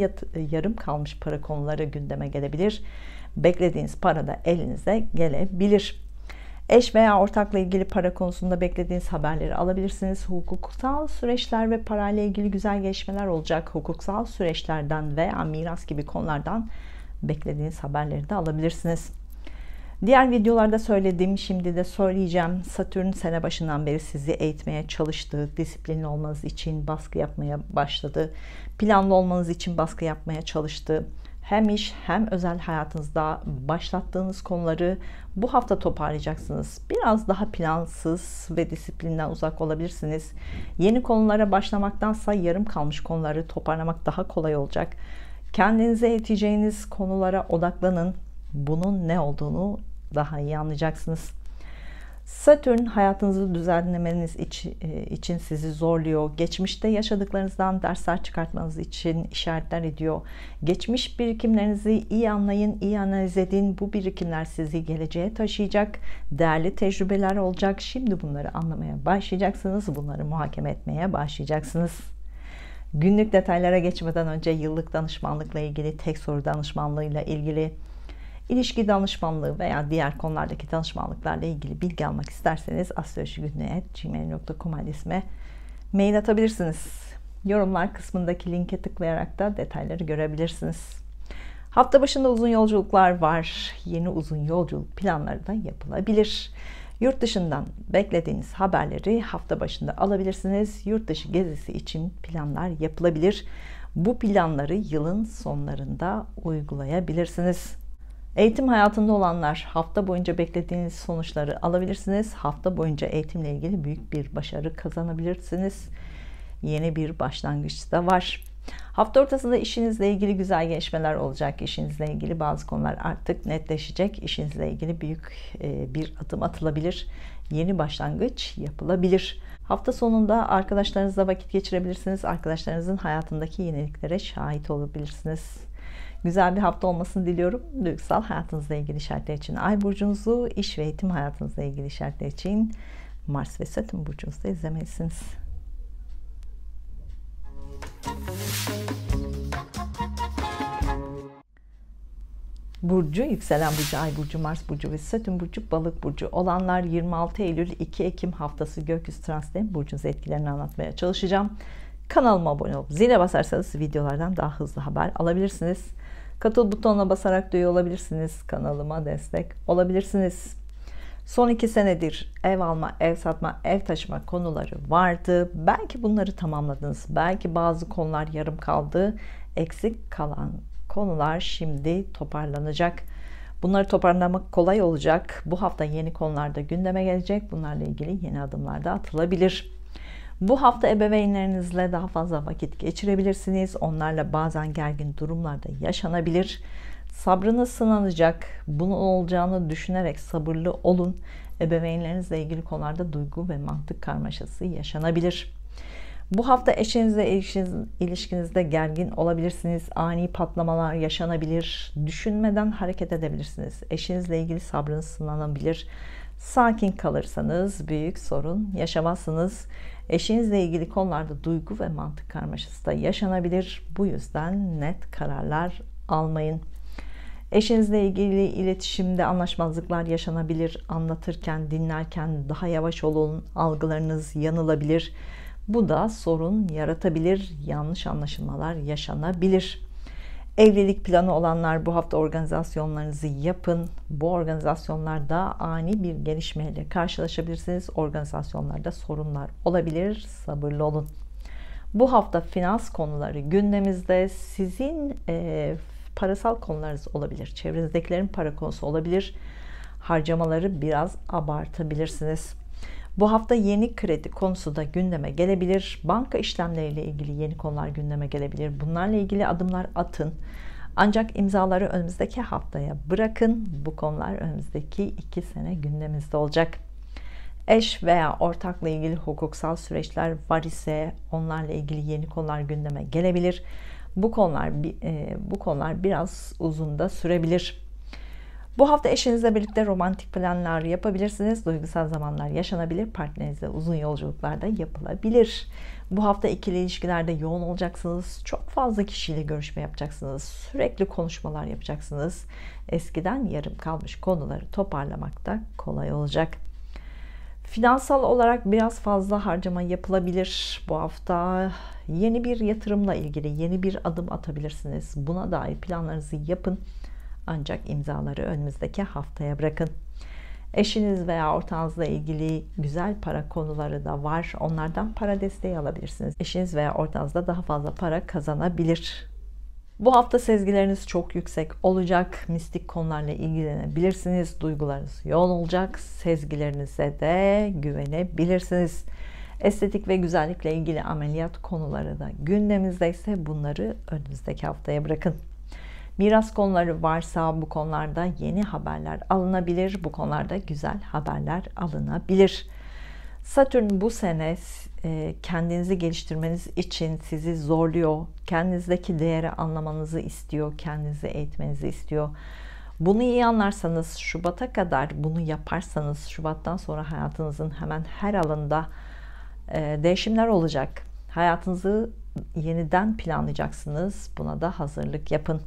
yarım kalmış para konuları gündeme gelebilir. Beklediğiniz para da elinize gelebilir. Eş veya ortakla ilgili para konusunda beklediğiniz haberleri alabilirsiniz. Hukuksal süreçler ve parayla ilgili güzel gelişmeler olacak. Hukuksal süreçlerden veya miras gibi konulardan beklediğiniz haberleri de alabilirsiniz. Diğer videolarda söylediğim, şimdi de söyleyeceğim. Satürn sene başından beri sizi eğitmeye çalıştı. Disiplinli olmanız için baskı yapmaya başladı. Planlı olmanız için baskı yapmaya çalıştı. Hem iş hem özel hayatınızda başlattığınız konuları bu hafta toparlayacaksınız. Biraz daha plansız ve disiplinden uzak olabilirsiniz. Yeni konulara başlamaktansa yarım kalmış konuları toparlamak daha kolay olacak. Kendinize eğiteceğiniz konulara odaklanın. Bunun ne olduğunu daha iyi anlayacaksınız. Satürn hayatınızı düzenlemeniz için sizi zorluyor. Geçmişte yaşadıklarınızdan dersler çıkartmanız için işaretler ediyor. Geçmiş birikimlerinizi iyi anlayın, iyi analiz edin. Bu birikimler sizi geleceğe taşıyacak. Değerli tecrübeler olacak. Şimdi bunları anlamaya başlayacaksınız. Bunları muhakeme etmeye başlayacaksınız. Günlük detaylara geçmeden önce yıllık danışmanlıkla ilgili, tek soru danışmanlığıyla ilgili, ilişki danışmanlığı veya diğer konulardaki danışmanlıklarla ilgili bilgi almak isterseniz astrolojigünlüğe@gmail.com adresime mail atabilirsiniz. Yorumlar kısmındaki linke tıklayarak da detayları görebilirsiniz. Hafta başında uzun yolculuklar var. Yeni uzun yolculuk planları da yapılabilir. Yurt dışından beklediğiniz haberleri hafta başında alabilirsiniz. Yurt dışı gezisi için planlar yapılabilir. Bu planları yılın sonlarında uygulayabilirsiniz. Eğitim hayatında olanlar hafta boyunca beklediğiniz sonuçları alabilirsiniz. Hafta boyunca eğitimle ilgili büyük bir başarı kazanabilirsiniz. Yeni bir başlangıç da var. Hafta ortasında işinizle ilgili güzel gelişmeler olacak. İşinizle ilgili bazı konular artık netleşecek. İşinizle ilgili büyük bir adım atılabilir. Yeni başlangıç yapılabilir. Hafta sonunda arkadaşlarınızla vakit geçirebilirsiniz. Arkadaşlarınızın hayatındaki yeniliklere şahit olabilirsiniz. Güzel bir hafta olmasını diliyorum. Duygusal hayatınızla ilgili işaretler için Ay burcunuzu, iş ve eğitim hayatınızla ilgili işaretler için Mars ve Satürn burcunuzda izlemelisiniz. Burcu, yükselen burcu, Ay burcu, Mars burcu ve Satürn burcu, Balık burcu olanlar 26 Eylül 2 Ekim haftası gökyüzü transitinin burcunuzu etkilerini anlatmaya çalışacağım. Kanalıma abone olup zile basarsanız videolardan daha hızlı haber alabilirsiniz. Katıl butonuna basarak da üye olabilirsiniz. Kanalıma destek olabilirsiniz. Son 2 senedir ev alma, ev satma, ev taşıma konuları vardı. Belki bunları tamamladınız. Belki bazı konular yarım kaldı. Eksik kalan konular şimdi toparlanacak. Bunları toparlamak kolay olacak. Bu hafta yeni konularda gündeme gelecek. Bunlarla ilgili yeni adımlar da atılabilir. Bu hafta ebeveynlerinizle daha fazla vakit geçirebilirsiniz. Onlarla bazen gergin durumlarda yaşanabilir. Sabrınız sınanacak. Bunun olacağını düşünerek sabırlı olun. Ebeveynlerinizle ilgili konularda duygu ve mantık karmaşası yaşanabilir. Bu hafta eşinizle ilişkinizde gergin olabilirsiniz. Ani patlamalar yaşanabilir. Düşünmeden hareket edebilirsiniz. Eşinizle ilgili sabrınız sınanabilir. Sakin kalırsanız büyük sorun yaşamazsınız. Eşinizle ilgili konularda duygu ve mantık karmaşası da yaşanabilir. Bu yüzden net kararlar almayın. Eşinizle ilgili iletişimde anlaşmazlıklar yaşanabilir. Anlatırken, dinlerken daha yavaş olun. Algılarınız yanılabilir. Bu da sorun yaratabilir. Yanlış anlaşılmalar yaşanabilir. Evlilik planı olanlar bu hafta organizasyonlarınızı yapın. Bu organizasyonlarda ani bir gelişmeyle karşılaşabilirsiniz. Organizasyonlarda sorunlar olabilir. Sabırlı olun. Bu hafta finans konuları gündemimizde. Sizin parasal konularınız olabilir. Çevrenizdekilerin para konusu olabilir. Harcamaları biraz abartabilirsiniz. Bu hafta yeni kredi konusu da gündeme gelebilir. Banka işlemleriyle ilgili yeni konular gündeme gelebilir. Bunlarla ilgili adımlar atın. Ancak imzaları önümüzdeki haftaya bırakın. Bu konular önümüzdeki 2 sene gündemimizde olacak. Eş veya ortakla ilgili hukuksal süreçler var ise onlarla ilgili yeni konular gündeme gelebilir. Bu konular biraz uzun da sürebilir. Bu hafta eşinizle birlikte romantik planlar yapabilirsiniz. Duygusal zamanlar yaşanabilir. Partnerinizle uzun yolculuklar da yapılabilir. Bu hafta ikili ilişkilerde yoğun olacaksınız. Çok fazla kişiyle görüşme yapacaksınız. Sürekli konuşmalar yapacaksınız. Eskiden yarım kalmış konuları toparlamak da kolay olacak. Finansal olarak biraz fazla harcama yapılabilir. Bu hafta yeni bir yatırımla ilgili yeni bir adım atabilirsiniz. Buna dair planlarınızı yapın. Ancak imzaları önümüzdeki haftaya bırakın. Eşiniz veya ortağınızla ilgili güzel para konuları da var. Onlardan para desteği alabilirsiniz. Eşiniz veya ortağınız da daha fazla para kazanabilir. Bu hafta sezgileriniz çok yüksek olacak. Mistik konularla ilgilenebilirsiniz. Duygularınız yoğun olacak. Sezgilerinize de güvenebilirsiniz. Estetik ve güzellikle ilgili ameliyat konuları da gündemimizdeyse bunları önümüzdeki haftaya bırakın. Miras konuları varsa bu konularda yeni haberler alınabilir. Bu konularda güzel haberler alınabilir. Satürn bu sene kendinizi geliştirmeniz için sizi zorluyor. Kendinizdeki değeri anlamanızı istiyor. Kendinizi eğitmenizi istiyor. Bunu iyi anlarsanız, Şubat'a kadar bunu yaparsanız, Şubat'tan sonra hayatınızın hemen her alanında değişimler olacak. Hayatınızı yeniden planlayacaksınız. Buna da hazırlık yapın.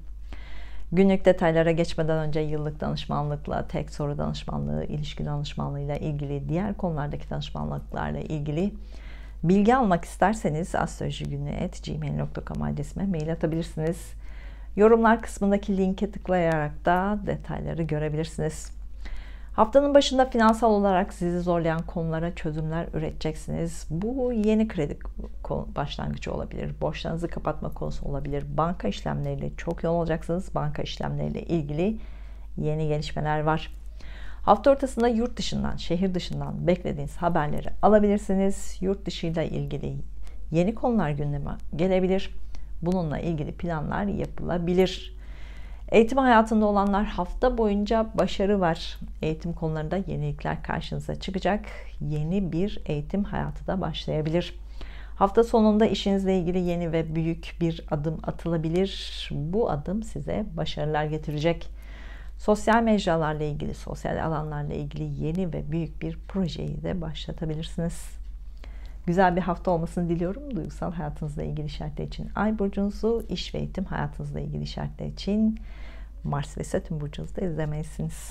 Günlük detaylara geçmeden önce yıllık danışmanlıkla, tek soru danışmanlığı, ilişki danışmanlığıyla ilgili, diğer konulardaki danışmanlıklarla ilgili bilgi almak isterseniz astrolojigünlüğü@gmail.com adresime mail atabilirsiniz. Yorumlar kısmındaki linke tıklayarak da detayları görebilirsiniz. Haftanın başında finansal olarak sizi zorlayan konulara çözümler üreteceksiniz. Bu yeni kredi başlangıcı olabilir. Borçlarınızı kapatma konusu olabilir. Banka işlemleriyle çok yoğun olacaksınız. Banka işlemleriyle ilgili yeni gelişmeler var. Hafta ortasında yurt dışından, şehir dışından beklediğiniz haberleri alabilirsiniz. Yurt dışıyla ilgili yeni konular gündeme gelebilir. Bununla ilgili planlar yapılabilir. Eğitim hayatında olanlar, hafta boyunca başarı var. Eğitim konularında yenilikler karşınıza çıkacak. Yeni bir eğitim hayatı da başlayabilir. Hafta sonunda işinizle ilgili yeni ve büyük bir adım atılabilir. Bu adım size başarılar getirecek. Sosyal mecralarla ilgili, sosyal alanlarla ilgili yeni ve büyük bir projeyi de başlatabilirsiniz. Güzel bir hafta olmasını diliyorum. Duygusal hayatınızla ilgili işaretler için Ay burcunuzu, iş ve eğitim hayatınızla ilgili işaretler için Mars ve Satürn burcunuzu da izlemelisiniz.